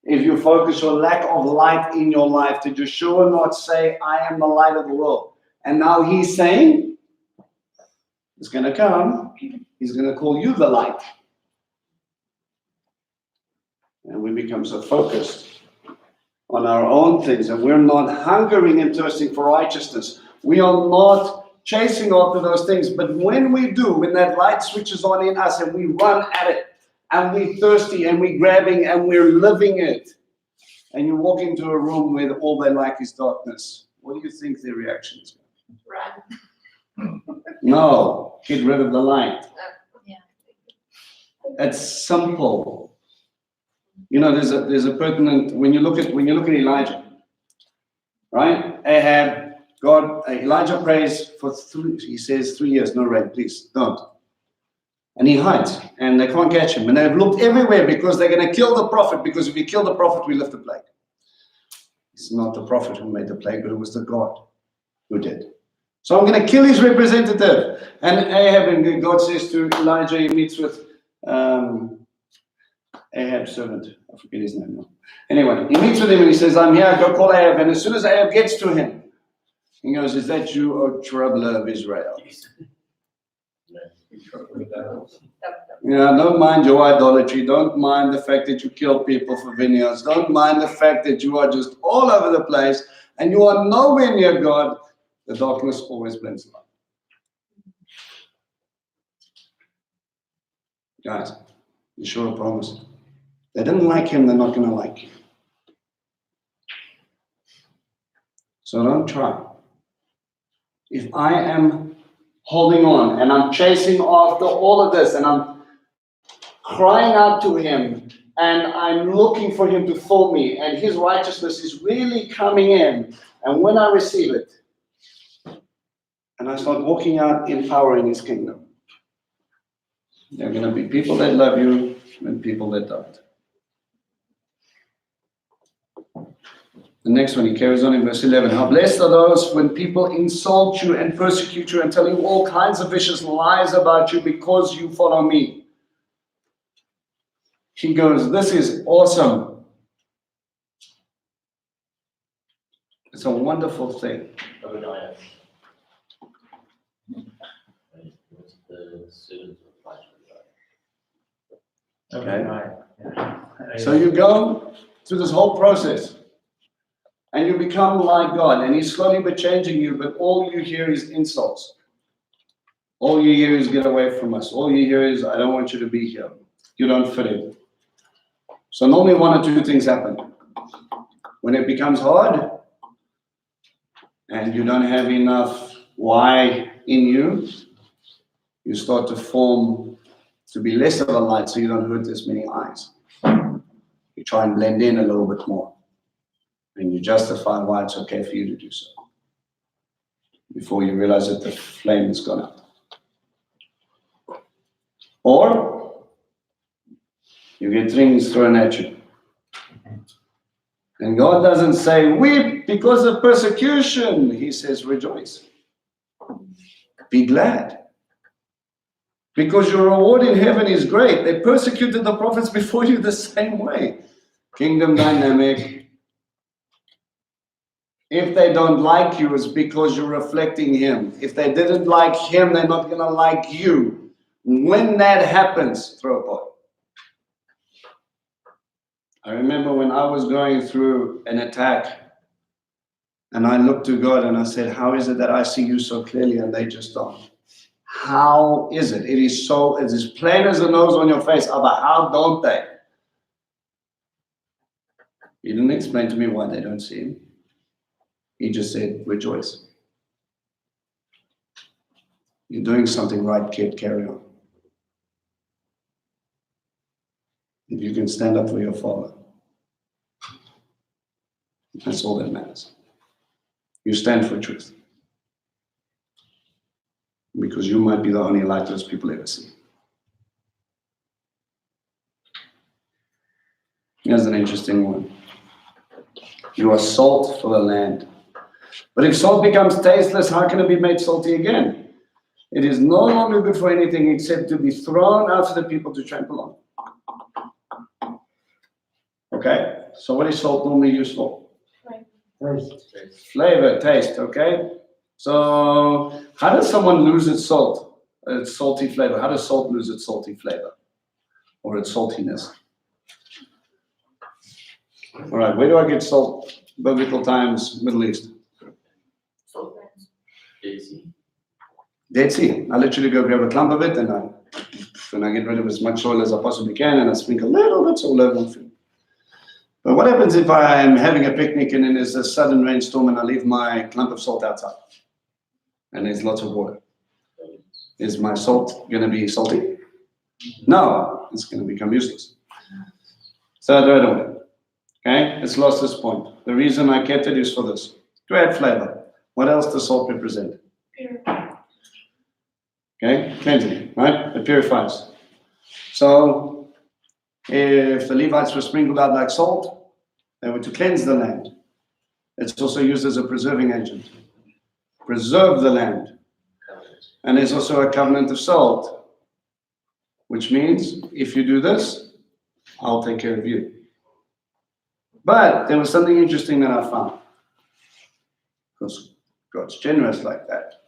If you focus your lack of light in your life, did Yeshua not say, I am the light of the world? And now he's saying, it's going to come, he's going to call you the light. And we become so focused on our own things, and we're not hungering and thirsting for righteousness. We are not chasing after those things, but when we do, when that light switches on in us and we run at it, and we're thirsty and we're grabbing and we're living it, and you walk into a room where all they like is darkness, what do you think their reaction is? Run. No, get rid of the light. Yeah. It's simple. You know, there's a pertinent, when you look at Elijah, right? Elijah prays for he says 3 years, no rain, please don't. And he hides, and they can't catch him. And they've looked everywhere because they're going to kill the prophet, because if you kill the prophet, we lift the plague. It's not the prophet who made the plague, but it was the God who did. So I'm going to kill his representative. And Ahab, and God says to Elijah, he meets with Ahab's servant. I forget his name now. Anyway, he meets with him and he says, I'm here, go call Ahab. And as soon as Ahab gets to him, he goes, is that you, O troubler of Israel? Yeah, don't mind your idolatry. Don't mind the fact that you kill people for vineyards. Don't mind the fact that you are just all over the place and you are nowhere near God. The darkness always blends light. Guys, Yeshua promised. They didn't like him, they're not going to like you. So don't try. If I am holding on and I'm chasing after all of this and I'm crying out to him and I'm looking for him to fill me and his righteousness is really coming in, and when I receive it and I start walking out in power in his kingdom, there are going to be people that love you and people that don't. The next one, he carries on in verse 11. How blessed are those when people insult you and persecute you and tell you all kinds of vicious lies about you because you follow me. He goes, this is awesome. It's a wonderful thing. Obadiah. Was the servant of Elijah. Okay. So you go through this whole process. And you become like God, and he's slowly but changing you, but all you hear is insults. All you hear is get away from us. All you hear is, I don't want you to be here. You don't fit in. So normally one or two things happen. When it becomes hard, and you don't have enough why in you, you start to form to be less of a light so you don't hurt as many eyes. You try and blend in a little bit more. And you justify why it's okay for you to do so. Before you realize that the flame has gone out. Or you get things thrown at you. And God doesn't say, weep because of persecution. He says, rejoice. Be glad. Because your reward in heaven is great. They persecuted the prophets before you the same way. Kingdom dynamic. If they don't like you, it's because you're reflecting him. If they didn't like him, they're not going to like you. When that happens, throw a party. I remember when I was going through an attack, and I looked to God and I said, how is it that I see you so clearly and they just don't? How is it? It is so, it's as plain as the nose on your face. Abba, how don't they? He didn't explain to me why they don't see him. He just said, rejoice. You're doing something right, kid, carry on. If you can stand up for your father, that's all that matters. You stand for truth. Because you might be the only light those people ever see. Here's an interesting one. You are salt for the land. But if salt becomes tasteless, how can it be made salty again? It is no longer good for anything except to be thrown out to the people to trample on. Okay, so what is salt normally used for? Flavor, taste, okay? So how does someone lose its salt, its salty flavor? How does salt lose its salty flavor or its saltiness? All right, where do I get salt? Biblical times, Middle East. Salt lands. Daisy. Dead Sea. I literally go grab a clump of it and I get rid of as much soil as I possibly can and I sprinkle little bits all over my food. But what happens if I'm having a picnic and then there's a sudden rainstorm and I leave my clump of salt outside? And there's lots of water. Is my salt going to be salty? No, it's going to become useless. So I throw it away. Okay, it's lost this point. The reason I kept it is for this, to add flavor. What else does salt represent? Okay, cleansing, right? It purifies. So if the Levites were sprinkled out like salt, they were to cleanse the land. It's also used as a preserving agent. Preserve the land. And there's also a covenant of salt, which means if you do this, I'll take care of you. But there was something interesting that I found, because God's generous like that.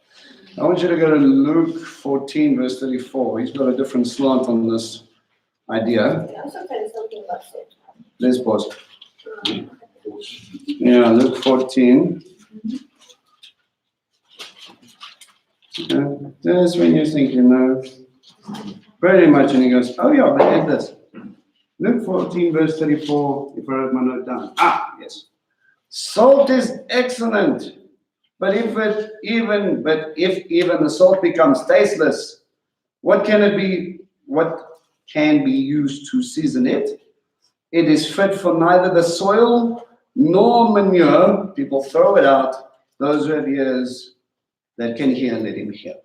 I want you to go to Luke 14, verse 34. He's got a different slant on this idea. Yeah, also tell you something about salt. Let's pause. Yeah, Luke 14. That's when you think you know very much, and he goes, oh yeah, but add this. Luke 14, verse 34, if I wrote my note down. Ah, yes. Salt is excellent, but if even the salt becomes tasteless, what can it be? What can be used to season it? It is fit for neither the soil nor manure. People throw it out. Those who have ears that can hear, let him hear.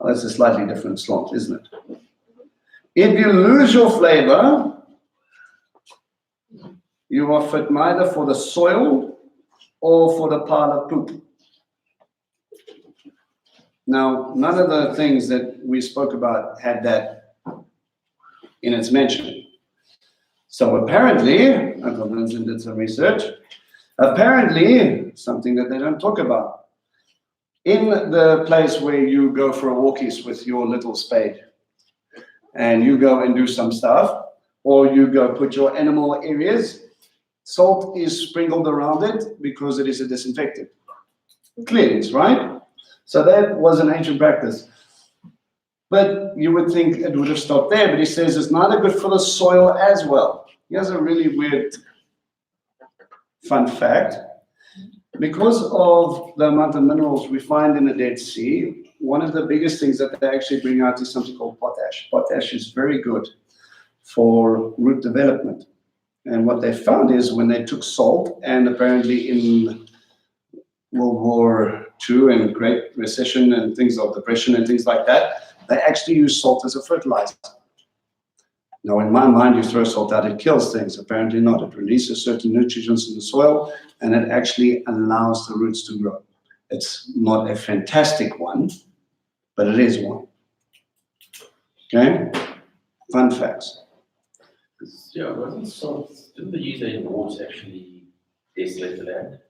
Oh, that's a slightly different slant, isn't it? If you lose your flavor, you are fit neither for the soil or for the pile of poop. Now, none of the things that we spoke about had that in its mention. So apparently, I got and did some research, apparently, something that they don't talk about, in the place where you go for a walkies with your little spade, and you go and do some stuff, or you go put your animal areas, salt is sprinkled around it because it is a disinfectant. Cleans, right? So that was an ancient practice. But you would think it would have stopped there, but he says it's neither good for the soil as well. Here's a really weird fun fact. Because of the amount of minerals we find in the Dead Sea, one of the biggest things that they actually bring out is something called potash. Potash is very good for root development. And what they found is when they took salt, and apparently in World War II and Great Recession and things of depression and things like that, they actually use salt as a fertilizer. Now, in my mind, you throw salt out, it kills things. Apparently not. It releases certain nutrients in the soil, and it actually allows the roots to grow. It's not a fantastic one, but it is one. Okay? Fun facts. Yeah, wasn't salt, didn't they use that in war to actually desolate the land?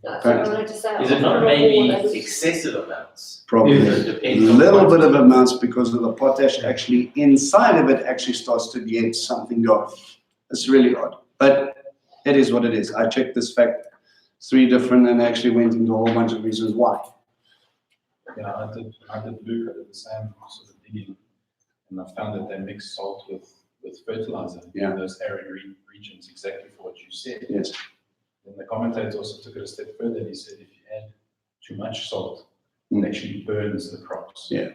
That's what I wanted to say. Is it not maybe excessive amounts? Probably It a depends on little what- bit of amounts because of the potash actually inside of it actually starts to get something going. It's really odd, but it is what it is. I checked this fact 3 different and actually went into a whole bunch of reasons why. Yeah, I did Luke, I did the same sort of digging, and I found that they mix salt with fertilizer Yeah. in those arid regions, exactly for what you said. Yes. Then the commentator also took it a step further, and he said if you add too much salt, Mm. it actually burns the crops. Yeah.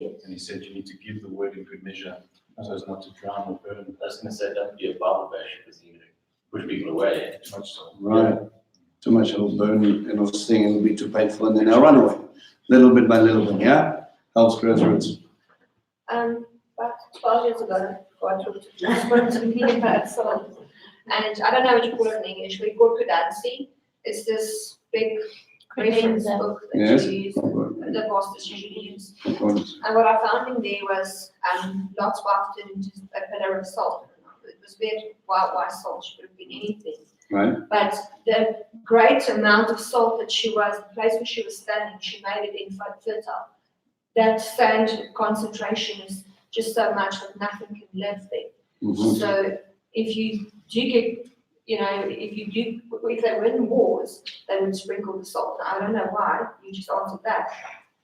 And he said you need to give the word in good measure, so as not to drown or burn I was gonna say, don't be a Bible basher, because you're gonna push people away. too much salt. Right. Too much it'll burn and it'll sting and it'll be too painful and then they'll run away. Little bit by little bit, yeah? Helps grow roots. About 12 years ago, God spoke to me about salt. And I don't know what you call it in English, we call it Kudansi. It's this big reference book that Yes. you use. the pastors usually use. Concordance. And what I found in there was, Lot's wife turned into a pillar of salt. It was weird, why salt? She could have been anything. Right? But the great amount of salt that she was, the place where she was standing, she made it infertile. That sand concentration is just so much that nothing can live there. Mhm. So if you do get, if they win wars, they would sprinkle the salt. I don't know why, you just answered that.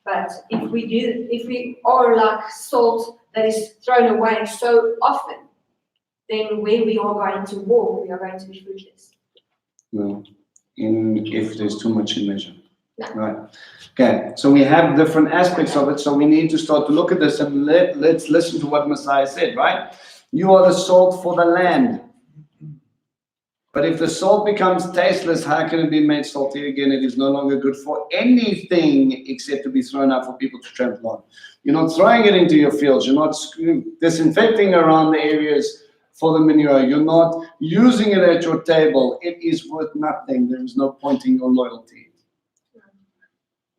But if we are like salt that is thrown away so often, then where we are going to war, we are going to be fruitless. Well, if there's too much in measure. No. Right. Okay, so we have different aspects of it, so we need to start to look at this and let's listen to what Messiah said, right? You are the salt for the land. But if the salt becomes tasteless, how can it be made salty again? It is no longer good for anything except to be thrown out for people to trample on. You're not throwing it into your fields. You're not disinfecting around the areas for the manure. You're not using it at your table. It is worth nothing. There is no point in your loyalty.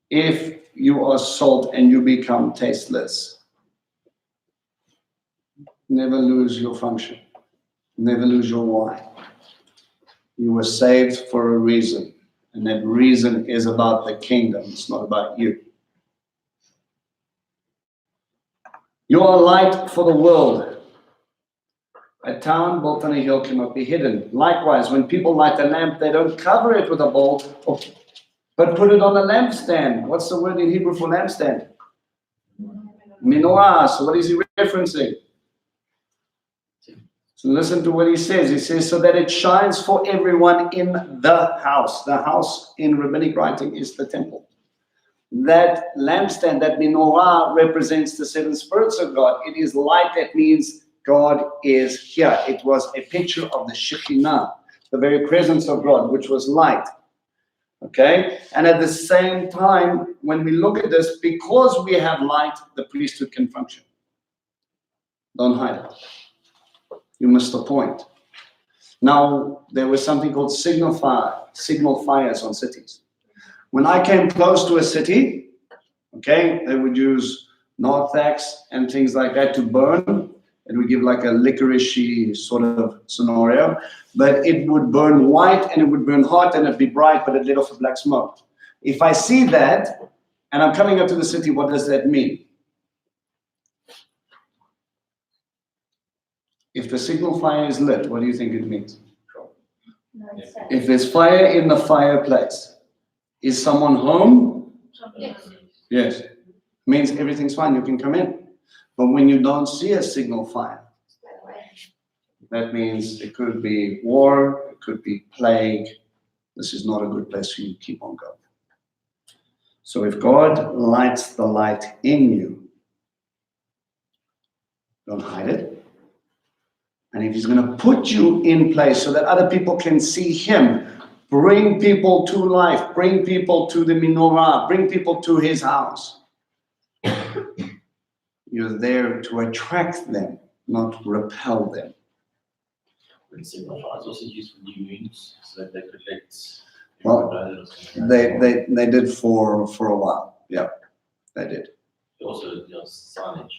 If you are salt and you become tasteless, never lose your function. Never lose your why. You were saved for a reason, and that reason is about the kingdom. It's not about you. You are light for the world. A town built on a hill cannot be hidden. Likewise, when people light a lamp, they don't cover it with a bowl, but put it on a lampstand. What's the word in Hebrew for lampstand? Menorah. So what is he referencing? So listen to what he says. He says, so that it shines for everyone in the house. The house in rabbinic writing is the temple. That lampstand, that menorah, represents the seven spirits of God. It is light. That means God is here. It was a picture of the Shekhinah, the very presence of God, which was light. Okay? And at the same time, when we look at this, because we have light, the priesthood can function. Don't hide it. You missed the point. Now, there was something called signal fires on cities. When I came close to a city, okay, they would use Northax and things like that to burn. It would give like a licoricey sort of scenario, but it would burn white and it would burn hot and it'd be bright, but it lit off a black smoke. If I see that and I'm coming up to the city, what does that mean? If the signal fire is lit, what do you think it means? If there's fire in the fireplace, is someone home? Yes. Yes. Means everything's fine, you can come in. But when you don't see a signal fire, that means it could be war, it could be plague. This is not a good place for you to keep on going. So if God lights the light in you, don't hide it. And if he's going to put you in place so that other people can see him, bring people to life, bring people to the menorah, bring people to his house. You're there to attract them, not repel them. When signal fires also used for new moons, so that they could let. Well, everyone know that it was coming. They did for a while. Yeah, they did. Also, signage.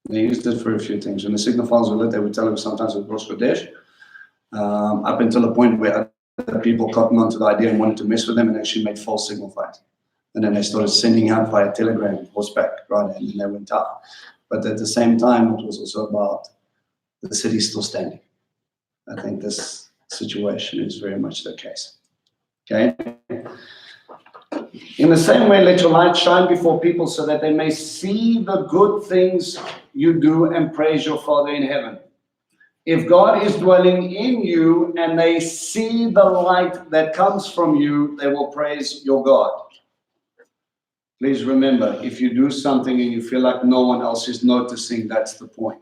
They used it for a few things. When the signal fires were lit, they would tell him sometimes it was Kodesh. Up until a point where other people cottoned onto the idea and wanted to mess with them and actually made false signal fires. And then they started sending out via telegram, horseback, right? And then they went up. But at the same time, it was also about the city still standing. I think this situation is very much the case. Okay? In the same way, let your light shine before people so that they may see the good things you do and praise your Father in heaven. If God is dwelling in you and they see the light that comes from you, they will praise your God. Please remember, if you do something and you feel like no one else is noticing, that's the point.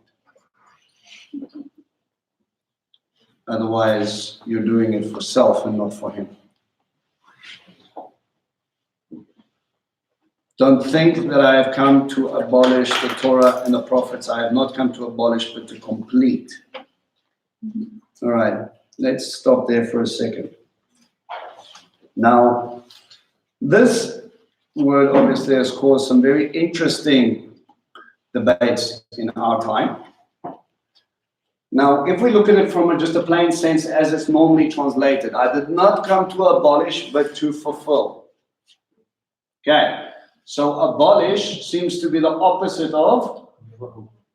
Otherwise, you're doing it for self and not for him. Don't think that I have come to abolish the Torah and the prophets. I have not come to abolish, but to complete. All right, let's stop there for a second. Now, this word obviously has caused some very interesting debates in our time. Now, if we look at it from just a plain sense as it's normally translated, I did not come to abolish, but to fulfill. Okay, so abolish seems to be the opposite of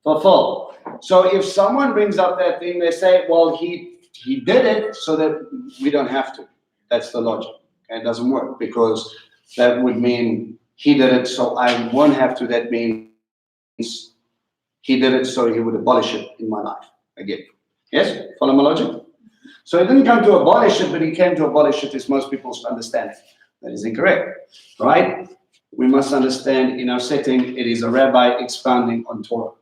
fulfill. So if someone brings up that thing, they say, well, he did it so that we don't have to. That's the logic. Okay, it doesn't work because that would mean he did it so I won't have to. That means he did it so he would abolish it in my life again. Yes? Follow my logic? So he didn't come to abolish it, but he came to abolish it is most people's understanding. That is incorrect, right? We must understand in our setting, it is a rabbi expounding on Torah.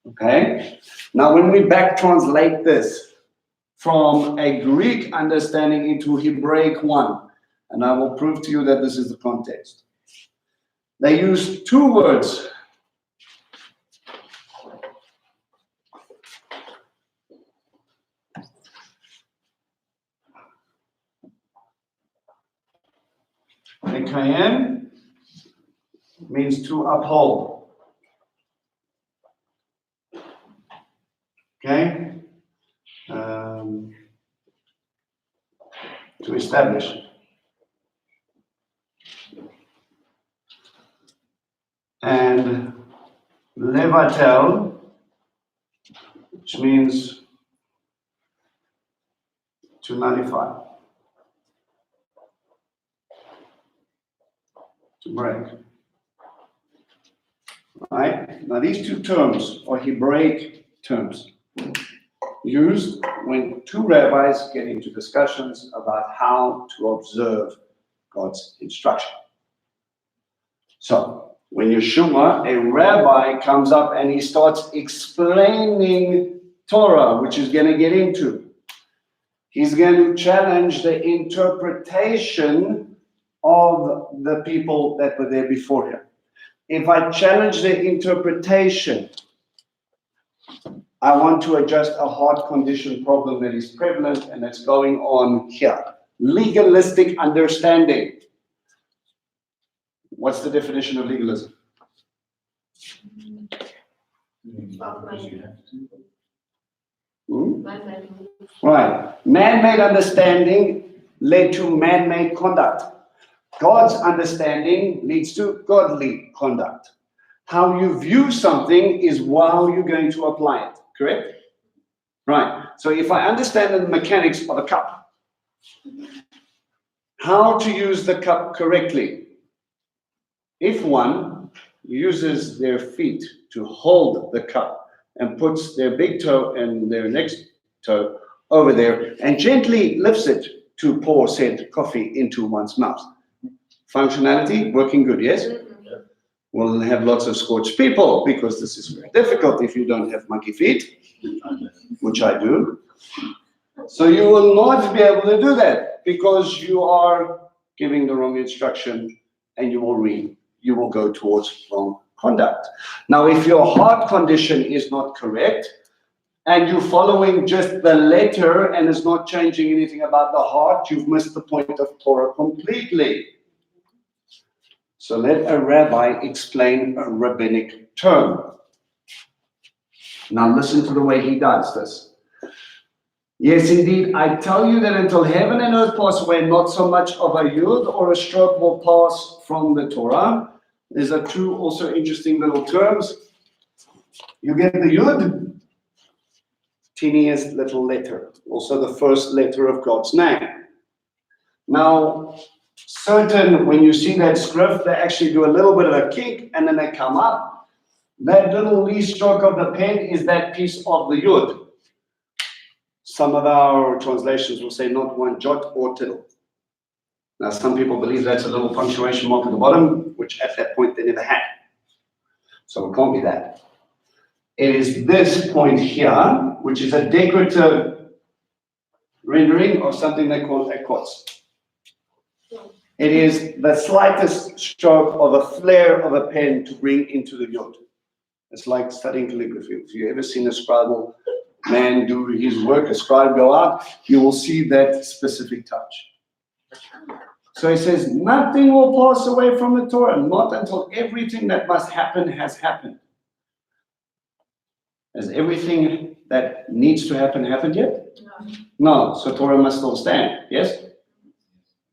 Okay? Now, when we back translate this from a Greek understanding into Hebraic one, and I will prove to you that this is the context. They use two words. Ekayem means to uphold. Okay? To establish. And levatel, which means to nullify, to break. Right? Now these two terms are Hebraic terms used when two rabbis get into discussions about how to observe God's instruction. So, when Yeshua, a rabbi, comes up and he starts explaining Torah, which he's going to get into, he's going to challenge the interpretation of the people that were there before him. If I challenge the interpretation, I want to adjust a heart condition problem that is prevalent and that's going on here. Legalistic understanding. What's the definition of legalism? Right. Man-made understanding led to man-made conduct. God's understanding leads to godly conduct. How you view something is how you're going to apply it, correct? Right. So if I understand the mechanics of a cup, how to use the cup correctly. If one uses their feet to hold the cup and puts their big toe and their next toe over there and gently lifts it to pour said coffee into one's mouth. Functionality, working good, yes? We'll have lots of scorched people because this is very difficult if you don't have monkey feet, which I do. So you will not be able to do that because you are giving the wrong instruction and you will go towards wrong conduct. Now, if your heart condition is not correct and you're following just the letter and it's not changing anything about the heart, you've missed the point of Torah completely. So let a rabbi explain a rabbinic term. Now listen to the way he does this. Yes, indeed, I tell you that until heaven and earth pass away, not so much of a yud or a stroke will pass from the Torah. There's two also interesting little terms. You get the yud, teeniest little letter, also the first letter of God's name. Now, when you see that script, they actually do a little bit of a kick and then they come up. That little least stroke of the pen is that piece of the yud. Some of our translations will say not one jot or tittle. Now, some people believe that's a little punctuation mark at the bottom, which at that point they never had. So it can't be that. It is this point here, which is a decorative rendering of something they call a quotes. It is the slightest stroke of a flare of a pen to bring into the yod. It's like studying calligraphy. If you've ever seen a scribal man do his work, a scribe go out, you will see that specific touch. So he says, nothing will pass away from the Torah, not until everything that must happen has happened. Has everything that needs to happen happened yet? No. So Torah must still stand, yes?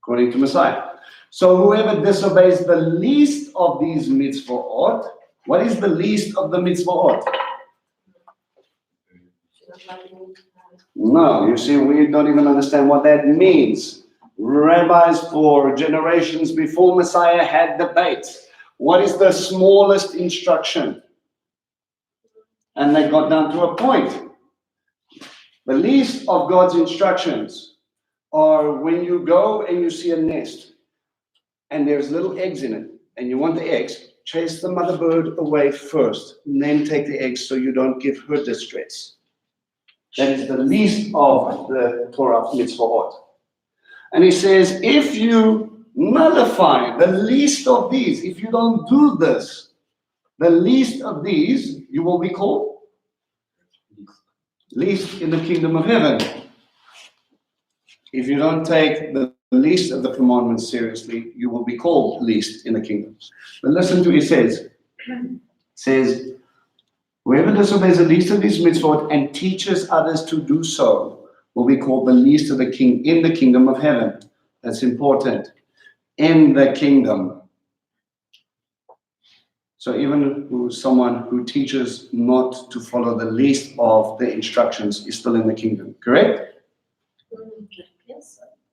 According to Messiah. So whoever disobeys the least of these mitzvot, what is the least of the mitzvot? No, you see, we don't even understand what that means. Rabbis for generations before Messiah had debates. What is the smallest instruction? And they got down to a point. The least of God's instructions are when you go and you see a nest and there's little eggs in it and you want the eggs, chase the mother bird away first and then take the eggs so you don't give her distress. That is the least of the Torah mitzvot. And he says, if you nullify the least of these, if you don't do this, the least of these, you will be called least in the kingdom of heaven. If you don't take the least of the commandments seriously, you will be called least in the kingdom. But listen to what he says. It says, whoever disobeys the least of these mitzvot and teaches others to do so will be called the least of the king in the kingdom of heaven. That's important. In the kingdom. So even someone who teaches not to follow the least of the instructions is still in the kingdom, correct?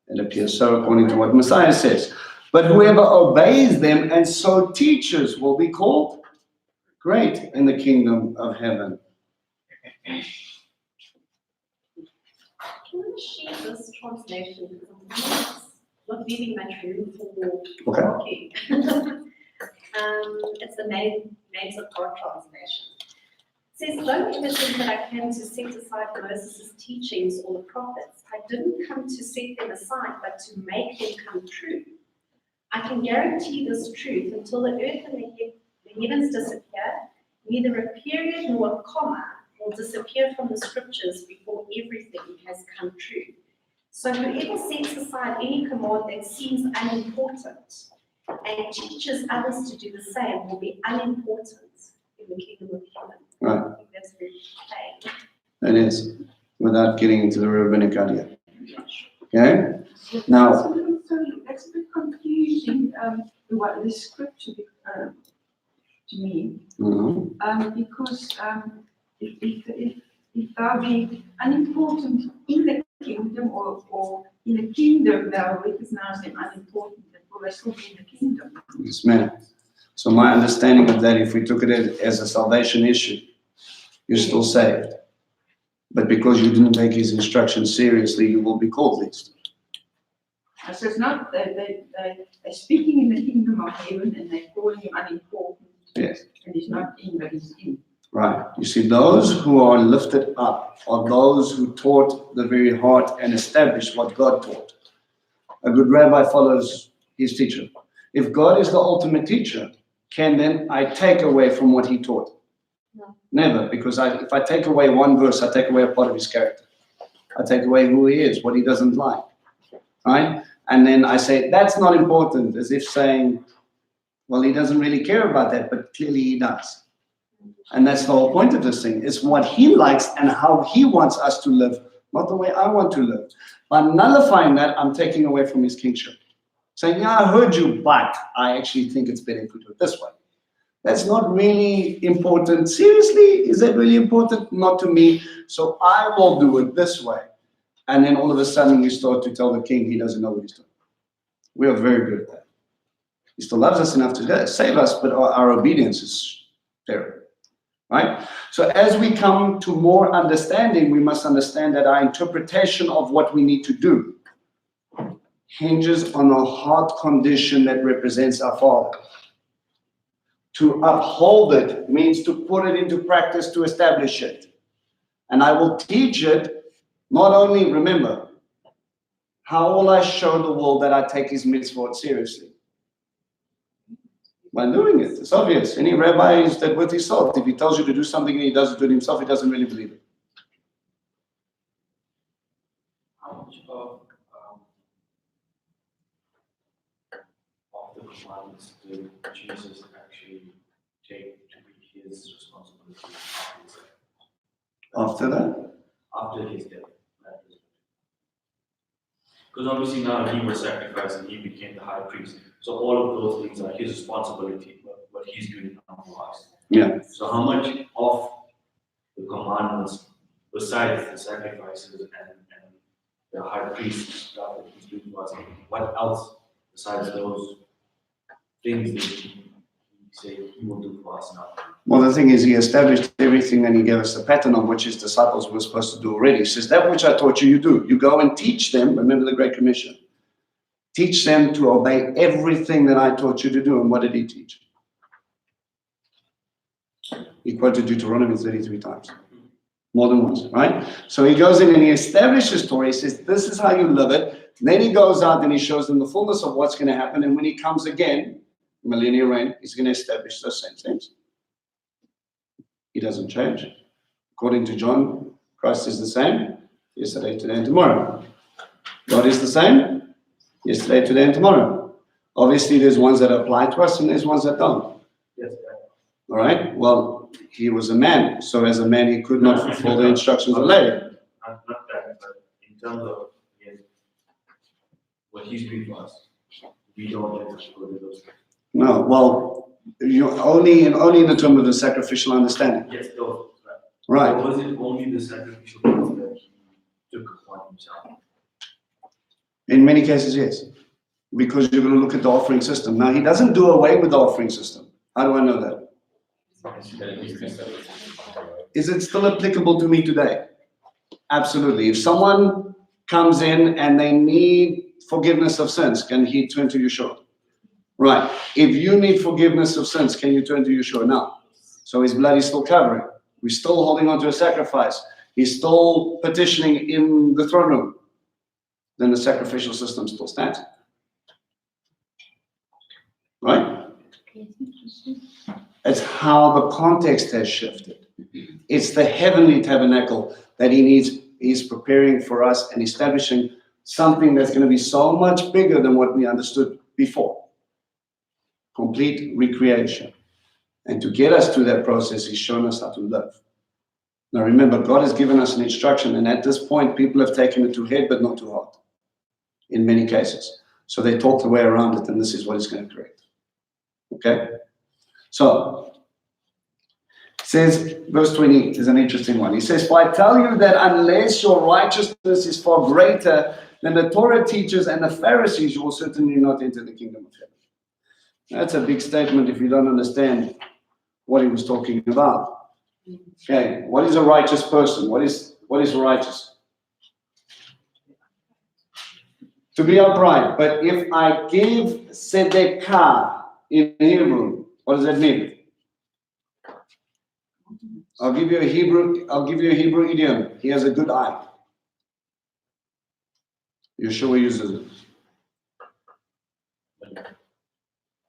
It appears so according to what Messiah says. But whoever obeys them and so teaches will be called great in the kingdom of heaven. Can I share this translation? Because I'm not leaving much room for talking. It's the Names of God translation. It says, don't ever think that I came to set aside Moses' teachings or the prophets. I didn't come to set them aside, but to make them come true. I can guarantee this truth until the earth and the heavens disappear, neither a period nor a comma will disappear from the scriptures before everything has come true. So whoever sets aside any command that seems unimportant and teaches others to do the same will be unimportant in the kingdom of heaven. Right. I think that's very plain. That is, without getting into the rabbinic idea. Okay? Now, That's a bit confusing, what the scripture to me, because if thou be unimportant in the kingdom or in the kingdom, thou recognize them unimportant, but will they still be in the kingdom? yes, ma'am. So my understanding of that, if we took it as a salvation issue, you're still saved. But because you didn't take his instructions seriously, you will be called least. So it's not that they're speaking in the kingdom of heaven and they're calling him unimportant. Yes. And he's not in, but he's in. Right. You see, those who are lifted up are those who taught the very heart and established what God taught. A good rabbi follows his teacher. If God is the ultimate teacher, can then I take away from what he taught? No. Never, because if I take away one verse, I take away a part of his character. I take away who he is, what he doesn't like. Right? And then I say, that's not important, as if saying, well, he doesn't really care about that, but clearly he does. And that's the whole point of this thing. It's what he likes and how he wants us to live, not the way I want to live. By nullifying that, I'm taking away from his kingship. Saying, yeah, I heard you, but I actually think it's better if we do it this way. That's not really important. Seriously, is that really important? Not to me. So I will do it this way. And then all of a sudden you start to tell the king he doesn't know what he's doing. We are very good at that. He still loves us enough to save us, but our obedience is terrible. Right? So as we come to more understanding, we must understand that our interpretation of what we need to do hinges on a heart condition that represents our Father. To uphold it means to put it into practice to establish it. And I will teach it, not only, remember, how will I show the world that I take his mitzvot seriously? By doing it. It's obvious. Any rabbi is that with his salt. If he tells you to do something and he doesn't do it himself, he doesn't really believe it. How much of commandments did Jesus actually take to be his responsibility After that, after his death? Because obviously now he was sacrificed and he became the high priest. So all of those things are his responsibility, what he's doing now for us. yeah. So how much of the commandments, besides the sacrifices and the high priest stuff that he's doing for us, what else besides those things that he say he will do for us now? Well, the thing is, he established everything and he gave us a pattern on which his disciples were supposed to do already. He says, that which I taught you, you do. You go and teach them. Remember the Great Commission. Teach them to obey everything that I taught you to do. And what did he teach? He quoted Deuteronomy 33 times. More than once, right? So he goes in and he establishes Torah. He says, this is how you live it. And then he goes out and he shows them the fullness of what's going to happen. And when he comes again, millennial reign, he's going to establish those same things. He doesn't change. According to John, Christ is the same yesterday, today, and tomorrow. God is the same yesterday, today, and tomorrow. Obviously, there's ones that apply to us and there's ones that don't. Yes, All right? Well, he was a man. So as a man, he could not fulfill the instructions of later. not that, but in terms of again, what he's doing for us, we don't get to go to those things. No, well, you only in the term of the sacrificial understanding. Yes, those, Right. Or was it only the sacrificial things that he took upon himself? In many cases, yes. Because you're going to look at the offering system. Now, he doesn't do away with the offering system. How do I know that? Is it still applicable to me today? Absolutely. If someone comes in and they need forgiveness of sins, can he turn to Yeshua? Right. If you need forgiveness of sins, can you turn to Yeshua now? So his blood is still covering. We're still holding on to a sacrifice. He's still petitioning in the throne room. Then the sacrificial system still stands. Right? It's how the context has shifted. It's the heavenly tabernacle that he's preparing for us and establishing something that's going to be so much bigger than what we understood before. Complete recreation. And to get us through that process, he's shown us how to live. Now remember, God has given us an instruction, and at this point, people have taken it to head, but not to heart, in many cases. So they talk their way around it, and this is what it's going to create. Okay? So, it says, verse 20 is an interesting one. He says, for I tell you that unless your righteousness is far greater than the Torah teachers and the Pharisees, you will certainly not enter the kingdom of heaven. That's a big statement if you don't understand what he was talking about. Okay, what is a righteous person? What is righteous? To be upright. But if I give tzedakah in Hebrew, what does that mean? I'll give you a Hebrew idiom. He has a good eye. Yeshua uses it.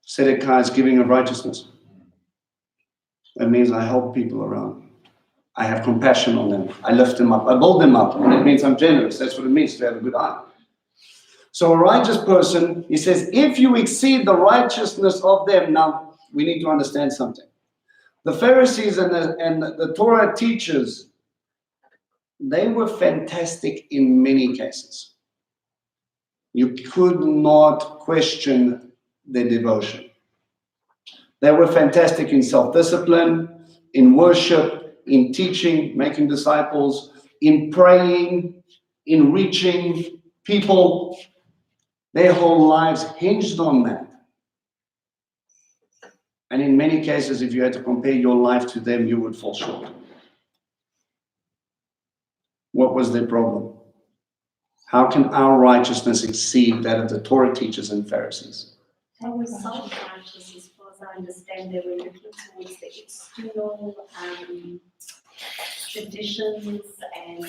Tzedakah is giving of righteousness. That means I help people around. I have compassion on them. I lift them up. I build them up. And it means I'm generous. That's what it means to have a good eye. So a righteous person, he says, if you exceed the righteousness of them, now we need to understand something. The Pharisees and the Torah teachers, they were fantastic in many cases. You could not question their devotion. They were fantastic in self-discipline, in worship, in teaching, making disciples, in praying, in reaching people. Their whole lives hinged on that. And in many cases, if you had to compare your life to them, you would fall short. What was their problem? How can our righteousness exceed that of the Torah teachers and Pharisees? They were self-righteous, as far as I understand. They were looking towards the external traditions and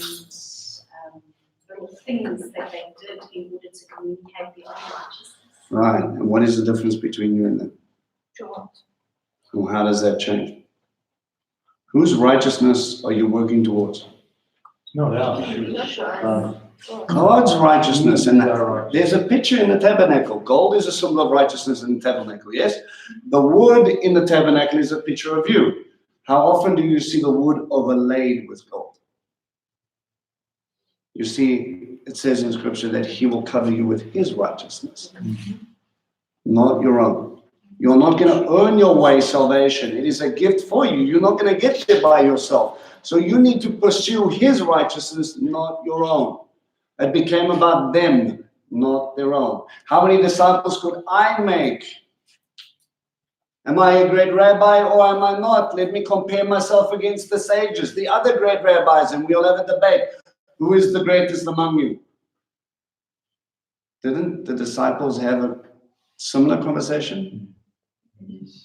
little things that they did in order to communicate their own righteousness. Right. And what is the difference between you and them? Sure. Well, how does that change? Whose righteousness are you working towards? Not ours. God's righteousness. And Our right. there's a picture in the tabernacle. Gold is a symbol of righteousness in the tabernacle, yes? The wood in the tabernacle is a picture of you. How often do you see the wood overlaid with gold? You see, it says in scripture that he will cover you with his righteousness, not your own. You're not going to earn your way salvation. It is a gift for you. You're not going to get there by yourself. So you need to pursue his righteousness, not your own. It became about them, not their own. How many disciples could I make? Am I a great rabbi or am I not? Let me compare myself against the sages, the other great rabbis, and we'll have a debate. Who is the greatest among you? Didn't the disciples have a similar conversation?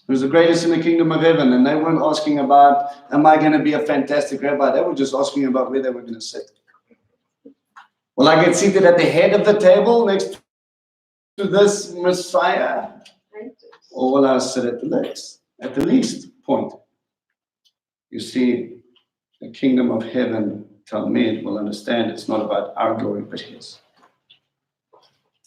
Who's the greatest in the kingdom of heaven? And they weren't asking about, am I going to be a fantastic rabbi? They were just asking about where they were going to sit. Will I get seated at the head of the table next to this Messiah? Or will I sit at the least point? You see, the kingdom of heaven, Talmud will understand it's not about our glory, but his.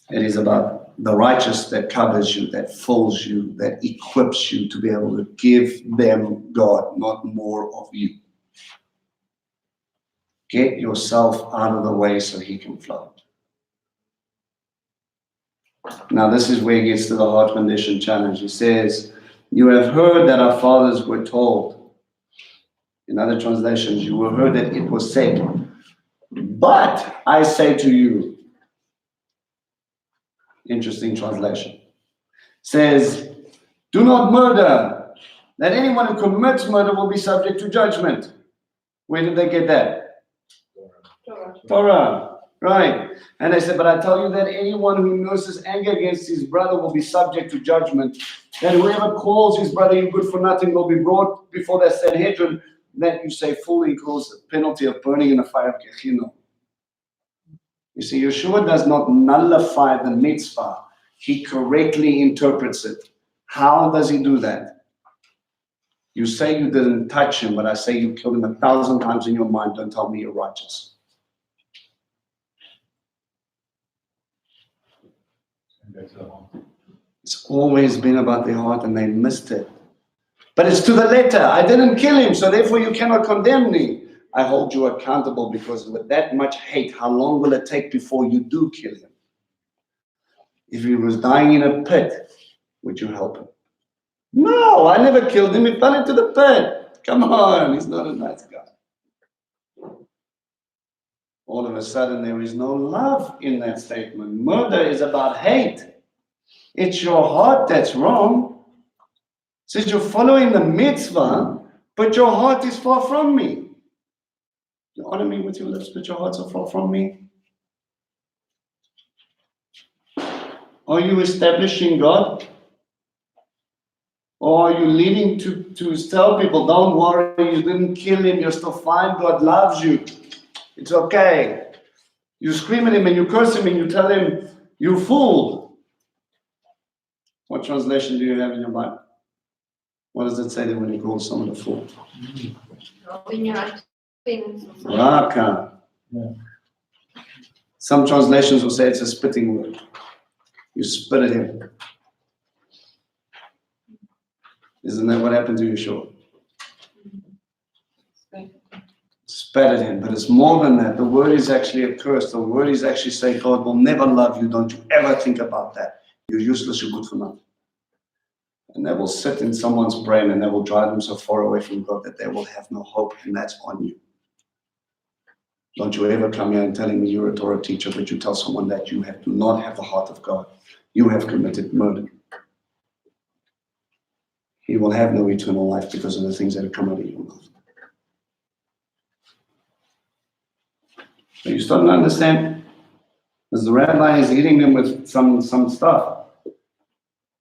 It is about the righteous that covers you, that fills you, that equips you to be able to give them God, not more of you. Get yourself out of the way so he can flow. Now, this is where he gets to the heart condition challenge. He says, you have heard that our fathers were told. In other translations, you will heard that it was said. But I say to you, interesting translation, says, do not murder, that anyone who commits murder will be subject to judgment. Where did they get that? Torah, right. And they said, but I tell you that anyone who nurses anger against his brother will be subject to judgment. That whoever calls his brother you good for nothing will be brought before the Sanhedrin. That you say fully equals the penalty of burning in the fire of Gehenna. You see, Yeshua does not nullify the mitzvah. He correctly interprets it. How does he do that? You say you didn't touch him, but I say you killed him 1,000 times in your mind. Don't tell me you're righteous. It's always been about their heart and they missed it. But it's to the letter. I didn't kill him, so therefore you cannot condemn me. I hold you accountable because with that much hate, how long will it take before you do kill him? If he was dying in a pit, would you help him? No, I never killed him. He fell into the pit. Come on, he's not a nice guy. All of a sudden, there is no love in that statement. Murder is about hate. It's your heart that's wrong. It says you're following the mitzvah, but your heart is far from me. You honor me with your lips, but your hearts are far from me. Are you establishing God? Or are you leading to tell people, don't worry, you didn't kill him, you're still fine, God loves you. It's okay. You scream at him and you curse him and you tell him, you fool. What translation do you have in your Bible? What does it say there when he calls someone a fool? When you're at things. Raka. Yeah. Some translations will say it's a spitting word. You spit at him. Isn't that what happened to Yeshua? Spat at him, but it's more than that. The word is actually a curse. The word is actually saying, God will never love you. Don't you ever think about that. You're useless, you're good for nothing. And that will sit in someone's brain and that will drive them so far away from God that they will have no hope, and that's on you. Don't you ever come here and telling me you're a Torah teacher, but you tell someone that you do not have the heart of God. You have committed murder. He will have no eternal life because of the things that have come out of your mouth. So you starting to understand? As the rabbi is hitting them with some stuff.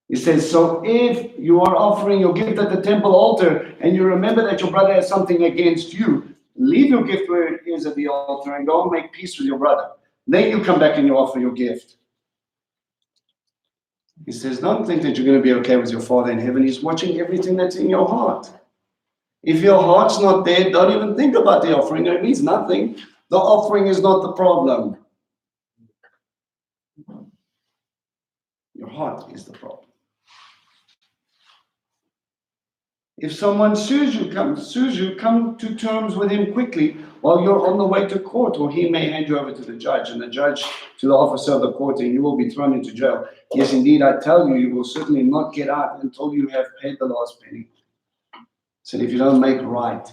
He says, so if you are offering your gift at the temple altar and you remember that your brother has something against you, leave your gift where it is at the altar and go and make peace with your brother. Then you come back and you offer your gift. He says, don't think that you're going to be okay with your Father in heaven. He's watching everything that's in your heart. If your heart's not there, don't even think about the offering. It means nothing. The offering is not the problem. Your heart is the problem. If someone sues you, come to terms with him quickly while you're on the way to court, or he may hand you over to the judge, and the judge to the officer of the court, and you will be thrown into jail. Yes, indeed, I tell you, you will certainly not get out until you have paid the last penny. So if you don't make right,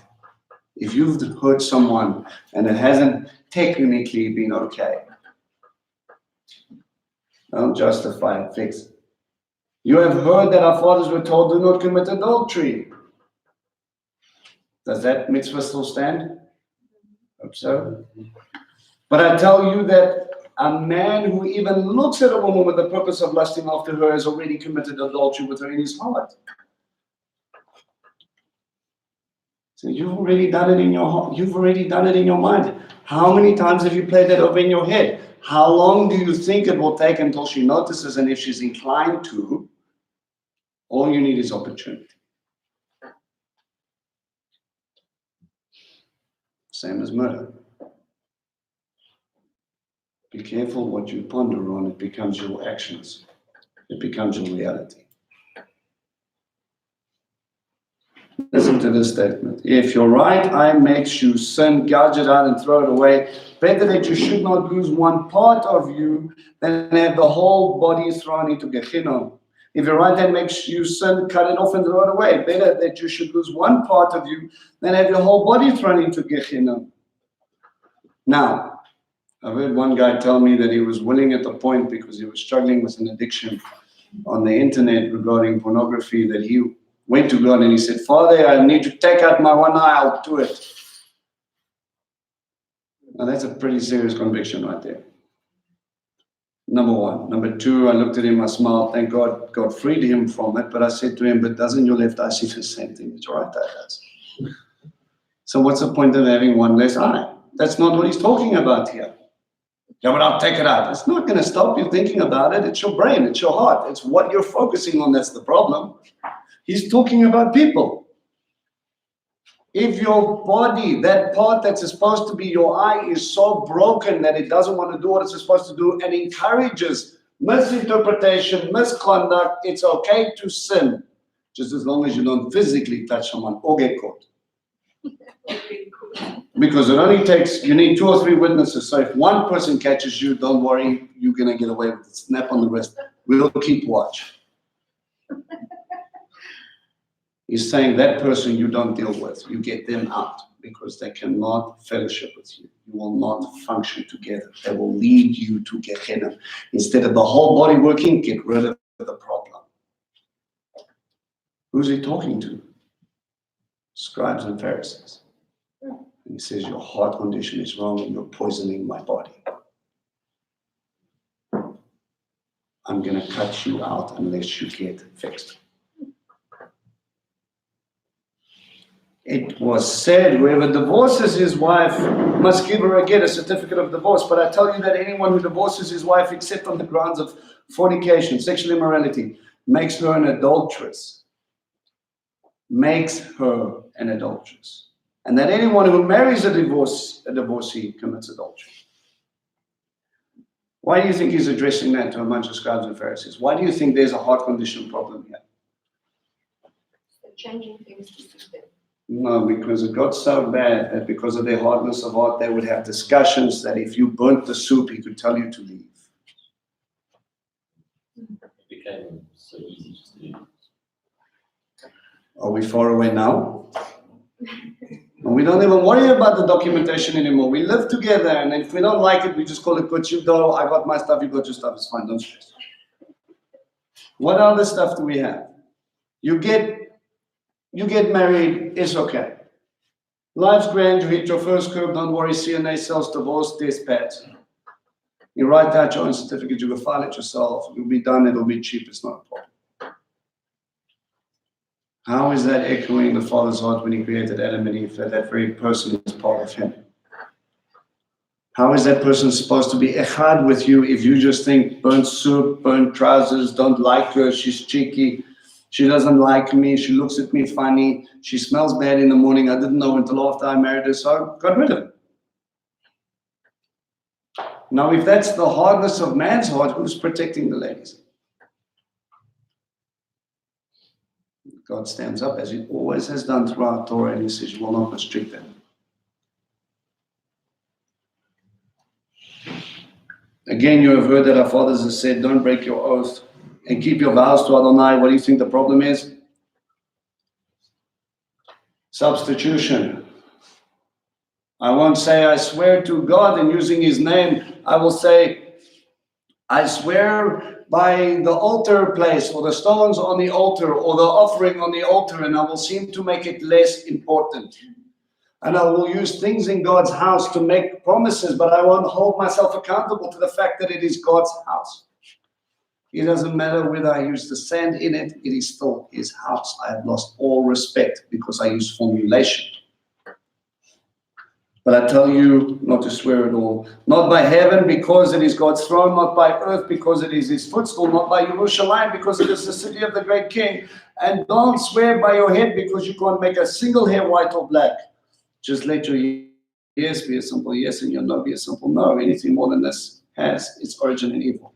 if you've hurt someone and it hasn't technically been okay, don't justify it, fix it. You have heard that our fathers were told, do not commit adultery. Does that mitzvah still stand? Hope so. But I tell you that a man who even looks at a woman with the purpose of lusting after her has already committed adultery with her in his heart. So you've already done it in your heart. You've already done it in your mind. How many times have you played that over in your head? How long do you think it will take until she notices, and if she's inclined to, all you need is opportunity. Same as murder. Be careful what you ponder on, it becomes your actions. It becomes your reality. Listen to this statement. If your right eye makes you sin, gouge it out and throw it away. Better that you should not lose one part of you than have the whole body thrown into Gehenna. If your right hand makes you sin, cut it off and throw it away. Better that you should lose one part of you than have your whole body thrown into Gehenna. Now, I've heard one guy tell me that he was willing at the point, because he was struggling with an addiction on the internet regarding pornography, that he went to God and he said, Father, I need to take out my one eye, I'll do it. Now that's a pretty serious conviction right there. Number one. Number two, I looked at him, I smiled, thank God, God freed him from it. But I said to him, but doesn't your left eye see the same thing that your right eye does? So what's the point of having one less eye? That's not what he's talking about here. Yeah, but I'll take it out. It's not going to stop you thinking about it. It's your brain, it's your heart. It's what you're focusing on that's the problem. He's talking about people. If your body, that part that's supposed to be your eye, is so broken that it doesn't want to do what it's supposed to do and encourages misinterpretation, misconduct, it's okay to sin, just as long as you don't physically touch someone or get caught. Because it only takes, you need 2 or 3 witnesses. So if one person catches you, don't worry, you're going to get away with it. Snap on the wrist. We'll keep watch. He's saying that person you don't deal with, you get them out, because they cannot fellowship with you. You will not function together. They will lead you to Gehenna. Instead of the whole body working, get rid of the problem. Who's he talking to? Scribes and Pharisees. And he says, your heart condition is wrong and you're poisoning my body. I'm going to cut you out unless you get fixed. It was said, whoever divorces his wife must give her again a certificate of divorce. But I tell you that anyone who divorces his wife, except on the grounds of fornication, sexual immorality, makes her an adulteress. Makes her an adulteress. And that anyone who marries a divorcee commits adultery. Why do you think he's addressing that to a bunch of scribes and Pharisees? Why do you think there's a heart condition problem here? So changing things to suit them. No, because it got so bad that because of their hardness of heart, they would have discussions that if you burnt the soup, he could tell you to leave. It became so easy just to do. Are we far away now? And we don't even worry about the documentation anymore. We live together, and if we don't like it, we just call it good. You go, I got my stuff, you got your stuff, it's fine, don't stress. What other stuff do we have? You get married, it's okay. Life's grand, you hit your first curve, don't worry, CNA sells divorce, test pads. You write out your own certificate, you go file it yourself, you'll be done, it'll be cheap, it's not a problem. How is that echoing the Father's heart when he created Adam and Eve, that that very person is part of him? How is that person supposed to be echad with you if you just think burnt soup, burnt trousers, don't like her, she's cheeky, she doesn't like me, she looks at me funny, she smells bad in the morning, I didn't know until after I married her, so I got rid of her. Now, if that's the hardness of man's heart, who's protecting the ladies? God stands up, as he always has done throughout Torah, and he says, you will not restrict them. Again, you have heard that our fathers have said, don't break your oath and keep your vows to Adonai. What do you think the problem is? Substitution. I won't say I swear to God and using his name. I will say, I swear by the altar place or the stones on the altar or the offering on the altar, and I will seem to make it less important. And I will use things in God's house to make promises, but I won't hold myself accountable to the fact that it is God's house. It doesn't matter whether I use the sand in it, it is still his house. I have lost all respect because I use formulation. But I tell you not to swear at all. Not by heaven because it is God's throne, not by earth because it is his footstool, not by Jerusalem because it is the city of the great king. And don't swear by your head because you can't make a single hair white or black. Just let your yes be a simple yes and your no be a simple no. Anything more than this has its origin in evil.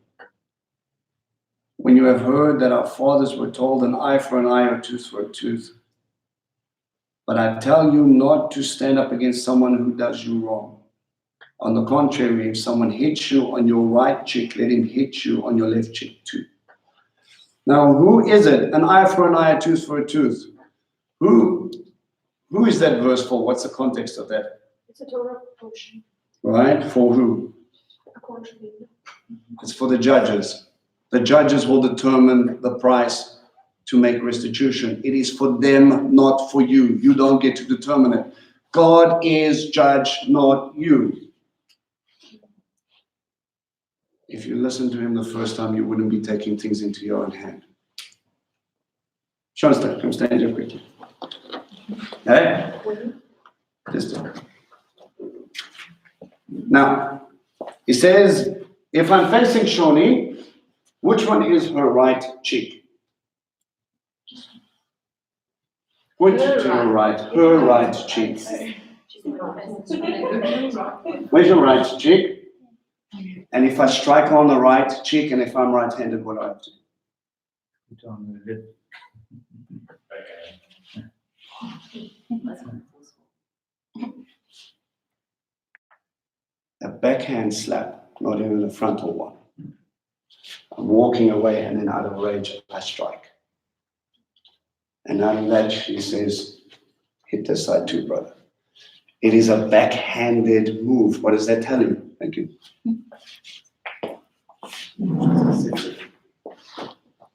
When you have heard that our fathers were told an eye for an eye or tooth for a tooth, but I tell you not to stand up against someone who does you wrong. On the contrary, if someone hits you on your right cheek, let him hit you on your left cheek too. Now, who is it? An eye for an eye, a tooth for a tooth. Who is that verse for? What's the context of that? It's a Torah portion, Right? For who? a contributor. It's for the judges. The judges will determine the price to make restitution. It is for them, not for you. You don't get to determine it. God is judge, not you. If you listen to him the first time, you wouldn't be taking things into your own hand. Schoenstatt, come stand here quickly. Hey? Just do it. Now, he says, if I'm facing Shoni, which one is her right cheek? Point to her right, her right cheek. Where's your right cheek? And if I strike on the right cheek, and if I'm right-handed, what do I have to do? Put on the lip. A backhand slap, not even a frontal one. I'm walking away, and then out of rage, I strike. And out of that, she says, hit this side too, brother. It is a backhanded move. What does that tell you? Thank you.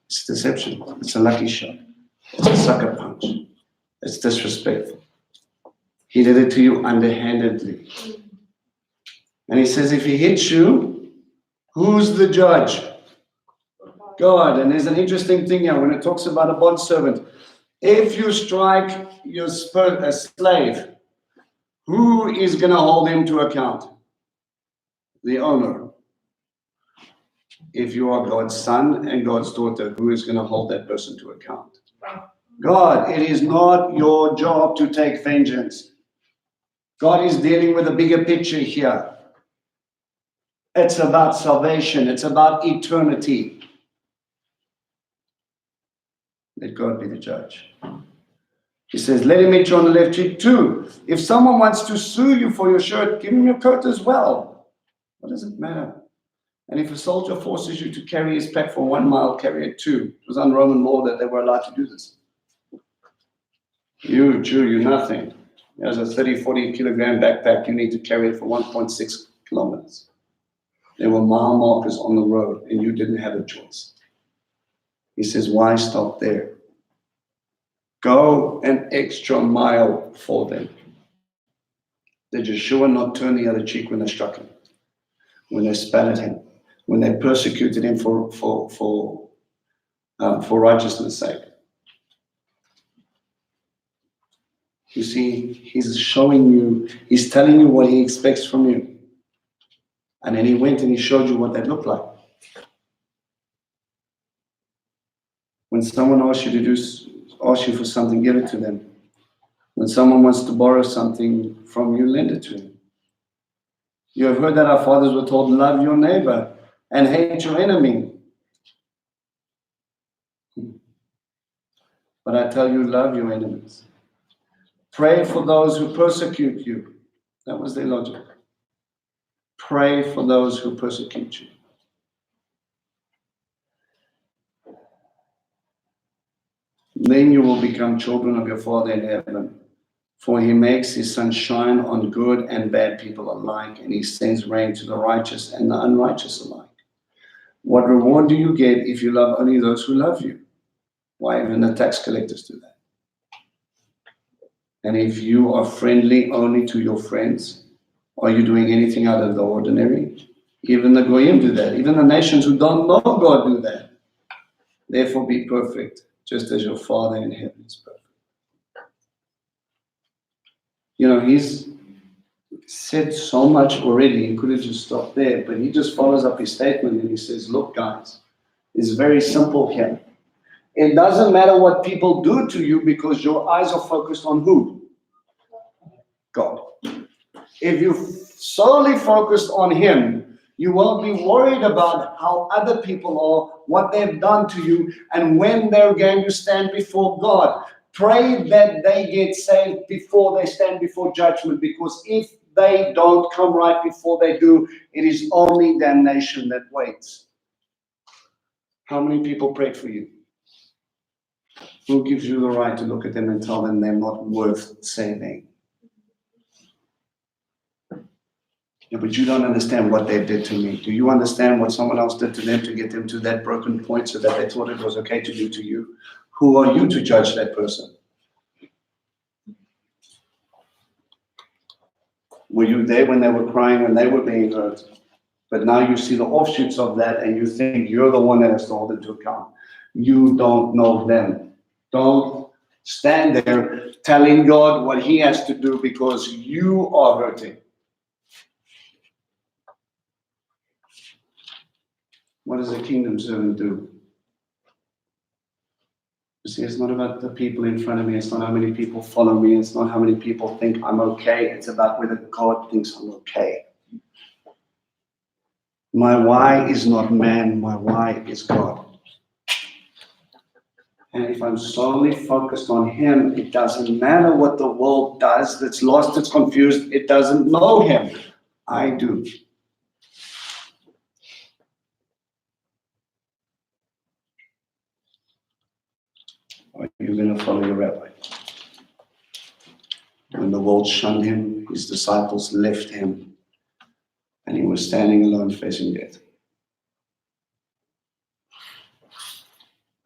It's deception. It's a lucky shot. It's a sucker punch. It's disrespectful. He did it to you underhandedly. And he says, if he hits you, who's the judge? God. And there's an interesting thing here when it talks about a bondservant. If you strike your a slave, who is going to hold him to account? The owner. If you are God's son and God's daughter, who is going to hold that person to account? God. It is not your job to take vengeance. God is dealing with a bigger picture here. It's about salvation. It's about eternity. Let God be the judge. He says, let him hit you on the left cheek too. If someone wants to sue you for your shirt, give him your coat as well. What does it matter? And if a soldier forces you to carry his pack for 1 mile, carry it too. It was on Roman law that they were allowed to do this. You, Jew, you're nothing. There's a 30, 40 kilogram backpack. You need to carry it for 1.6 kilometers. There were mile markers on the road, and you didn't have a choice. He says, why stop there? Go an extra mile for them. Did Yeshua not turn the other cheek when they struck him? When they spat at him? When they persecuted him for righteousness' sake? You see, he's showing you, he's telling you what he expects from you. And then he went and he showed you what that looked like. When someone asks you for something, give it to them. When someone wants to borrow something from you, lend it to them. You have heard that our fathers were told, love your neighbor and hate your enemy. But I tell you, love your enemies. Pray for those who persecute you. That was their logic. Pray for those who persecute you. Then you will become children of your Father in heaven. For he makes his sun shine on good and bad people alike, and he sends rain to the righteous and the unrighteous alike. What reward do you get if you love only those who love you? Why, even the tax collectors do that. And if you are friendly only to your friends, are you doing anything out of the ordinary? Even the Goyim do that. Even the nations who don't know God do that. Therefore be perfect, just as your Father in heaven is perfect. You know, he's said so much already, he could have just stopped there, but he just follows up his statement and he says, look guys, it's very simple here. It doesn't matter what people do to you because your eyes are focused on who? God. If you solely focused on him, you won't be worried about how other people are, what they've done to you, and when they're going to stand before God. Pray that they get saved before they stand before judgment, because if they don't come right before they do, it is only damnation that waits. How many people prayed for you? Who gives you the right to look at them and tell them they're not worth saving? Yeah, but you don't understand what they did to me. Do you understand what someone else did to them to get them to that broken point so that they thought it was okay to do to you? Who are you to judge that person? Were you there when they were crying, when they were being hurt? But now you see the offshoots of that and you think you're the one that has to hold it to account. You don't know them. Don't stand there telling God what he has to do because you are hurting. What does a kingdom servant do? You see, it's not about the people in front of me. It's not how many people follow me. It's not how many people think I'm okay. It's about whether God thinks I'm okay. My why is not man. My why is God. And if I'm solely focused on him, it doesn't matter what the world does that's lost, it's confused. It doesn't know him. I do. Are you going to follow your rabbi? When the world shunned him, his disciples left him, and he was standing alone facing death.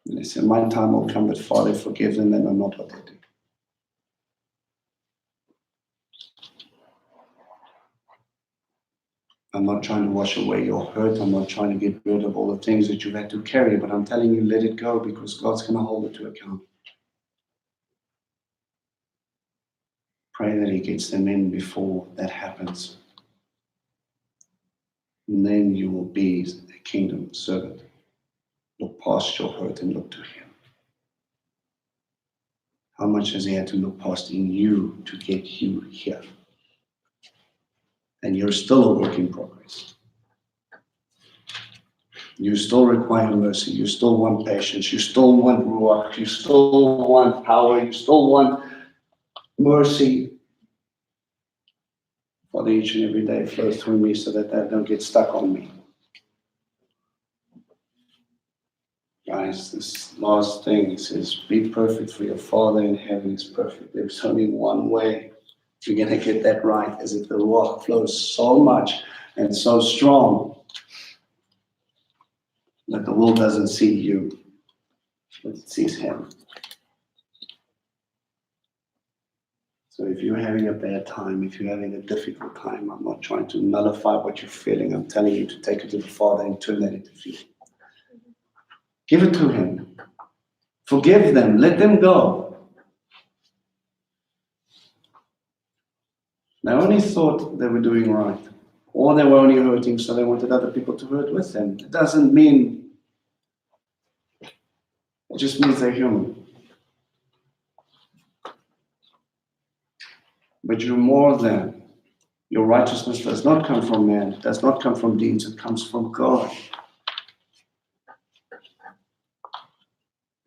And they said, my time will come, but Father, forgive them, they know not what they do. I'm not trying to wash away your hurt. I'm not trying to get rid of all the things that you've had to carry, but I'm telling you, let it go, because God's going to hold it to account. Pray that he gets them in before that happens. And then you will be a kingdom servant. Look past your hurt and look to him. How much has he had to look past in you to get you here? And you're still a work in progress. You still require mercy. You still want patience. You still want ruach. You still want power. You still want mercy. Father, each and every day flow through me so that don't get stuck on me. Guys, this last thing, it says, be perfect for your Father in heaven is perfect. There's only one way you're going to get that right, is if the ruach flows so much and so strong that the world doesn't see you, but it sees him. So if you're having a bad time, if you're having a difficult time, I'm not trying to nullify what you're feeling. I'm telling you to take it to the Father and turn that into feeling. Give it to him. Forgive them. Let them go. They only thought they were doing right. Or they were only hurting, so they wanted other people to hurt with them. It doesn't mean, it just means they're human. But you're more than. Your righteousness does not come from man. It does not come from deeds. It comes from God.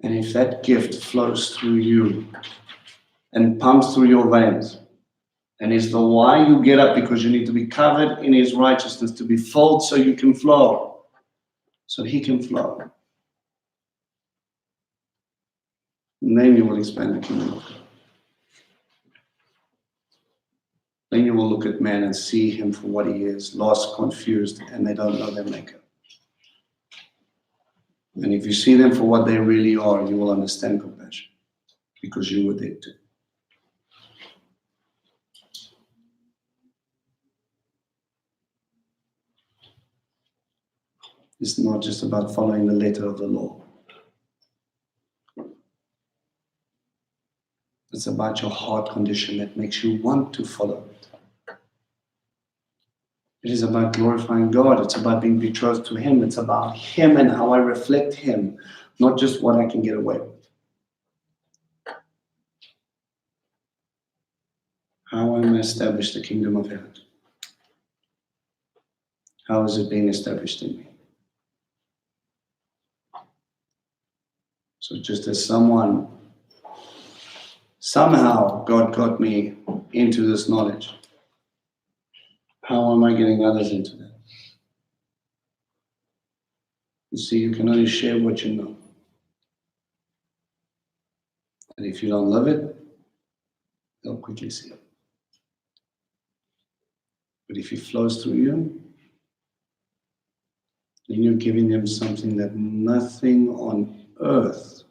And if that gift flows through you and pumps through your veins, and is the why you get up, because you need to be covered in his righteousness, to be filled so you can flow, so he can flow. And then you will expand the kingdom of God. Then you will look at man and see him for what he is, lost, confused, and they don't know their maker. And if you see them for what they really are, you will understand compassion, because you were there too. It's not just about following the letter of the law. It's about your heart condition that makes you want to follow it. It is about glorifying God. It's about being betrothed to him. It's about him and how I reflect him, not just what I can get away with. How am I establish the kingdom of heaven? How is it being established in me? So just as somehow God got me into this knowledge, how am I getting others into that? You see, you can only share what you know. And if you don't love it, they'll quickly see it. But if it flows through you, then you're giving them something that nothing on earth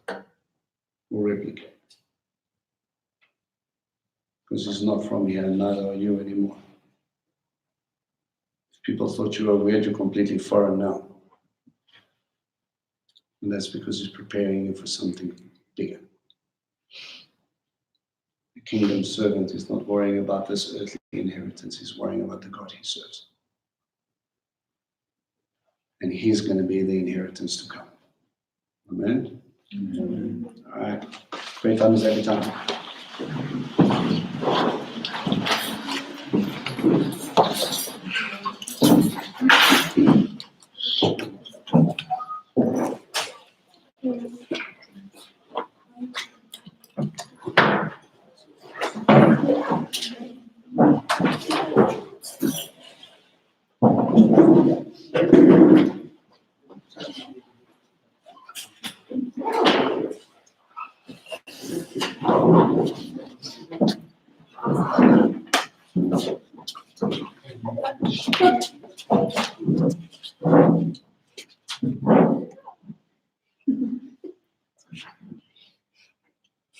will replicate. Because it's not from here, and neither are you anymore. If people thought you were weird, you're completely foreign now. And that's because he's preparing you for something bigger. The kingdom servant is not worrying about this earthly inheritance, he's worrying about the God he serves. And he's going to be the inheritance to come. Amen? Amen. All right. Great times every time.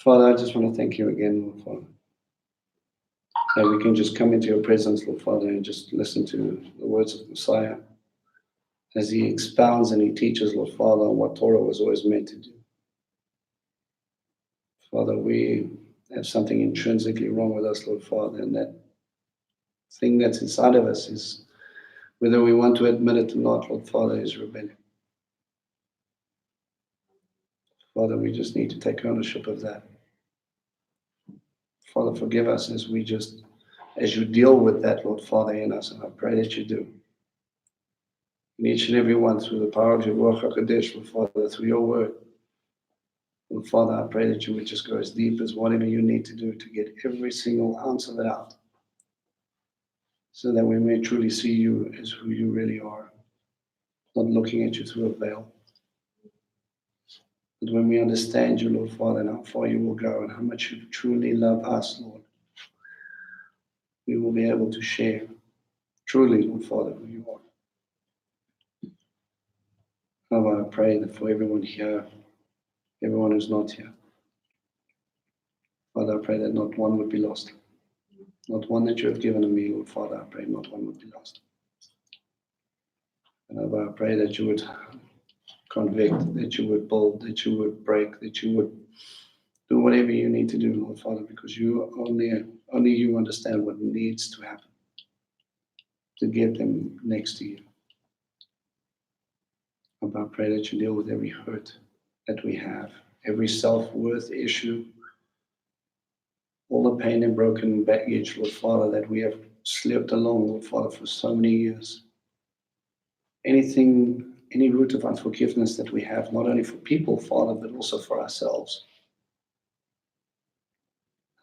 Father, I just want to thank you again, Lord Father, that we can just come into your presence, Lord Father, and just listen to the words of Messiah as he expounds and he teaches, Lord Father, on what Torah was always meant to do. Father, we have something intrinsically wrong with us, Lord Father, and that thing that's inside of us is, whether we want to admit it or not, Lord Father, is rebellion. Father, we just need to take ownership of that. Father, forgive us as you deal with that, Lord Father, in us, and I pray that you do. In each and every one, through the power of your Ruach HaKodesh, Lord Father, through your word. Lord Father, I pray that you would just go as deep as whatever you need to do to get every single ounce of it out, so that we may truly see you as who you really are, not looking at you through a veil. But when we understand you, Lord Father, and how far you will go and how much you truly love us, Lord, we will be able to share truly, Lord Father, who you are. Father, I pray that for everyone here, everyone who's not here, Father, I pray that not one would be lost. Not one that you have given to me, Lord Father, I pray not one would be lost. And Father, I pray that you would convict, that you would build, that you would break, that you would do whatever you need to do, Lord Father, because you only you understand what needs to happen to get them next to you. And I pray that you deal with every hurt that we have, every self-worth issue, all the pain and broken baggage, Lord Father, that we have slipped along, Lord Father, for so many years. Anything any root of unforgiveness that we have, not only for people, Father, but also for ourselves.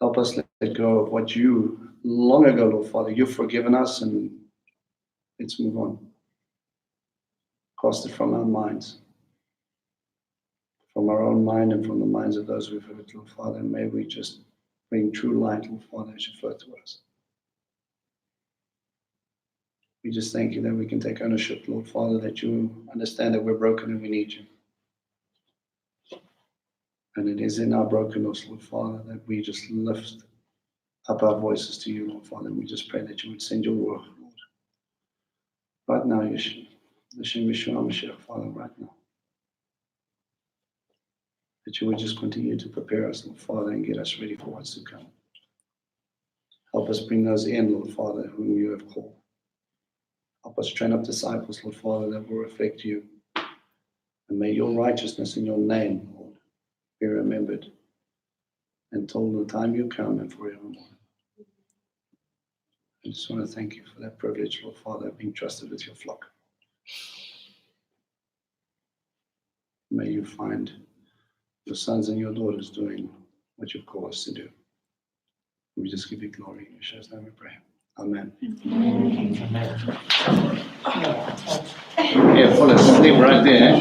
Help us let go of what you, long ago, Lord Father, you've forgiven us, and let's move on. Cast it from our minds, from our own mind and from the minds of those we've hurt, Lord Father, and may we just bring true light, Lord Father, as you refer to us. We just thank you that we can take ownership, Lord Father, that you understand that we're broken and we need you. And it is in our brokenness, Lord Father, that we just lift up our voices to you, Lord Father, and we just pray that you would send your word, Lord. Right now, Yeshua, Mashiach, Father, right now. That you would just continue to prepare us, Lord Father, and get us ready for what's to come. Help us bring those in, Lord Father, whom you have called. Help us train up disciples, Lord Father, that will reflect you. And may your righteousness in your name, Lord, be remembered until the time you come and forevermore. I just want to thank you for that privilege, Lord Father, of being trusted with your flock. May you find your sons and your daughters doing what you've called us to do. We just give you glory. In Yeshua's name we pray. Amen. Yeah, fall asleep right there.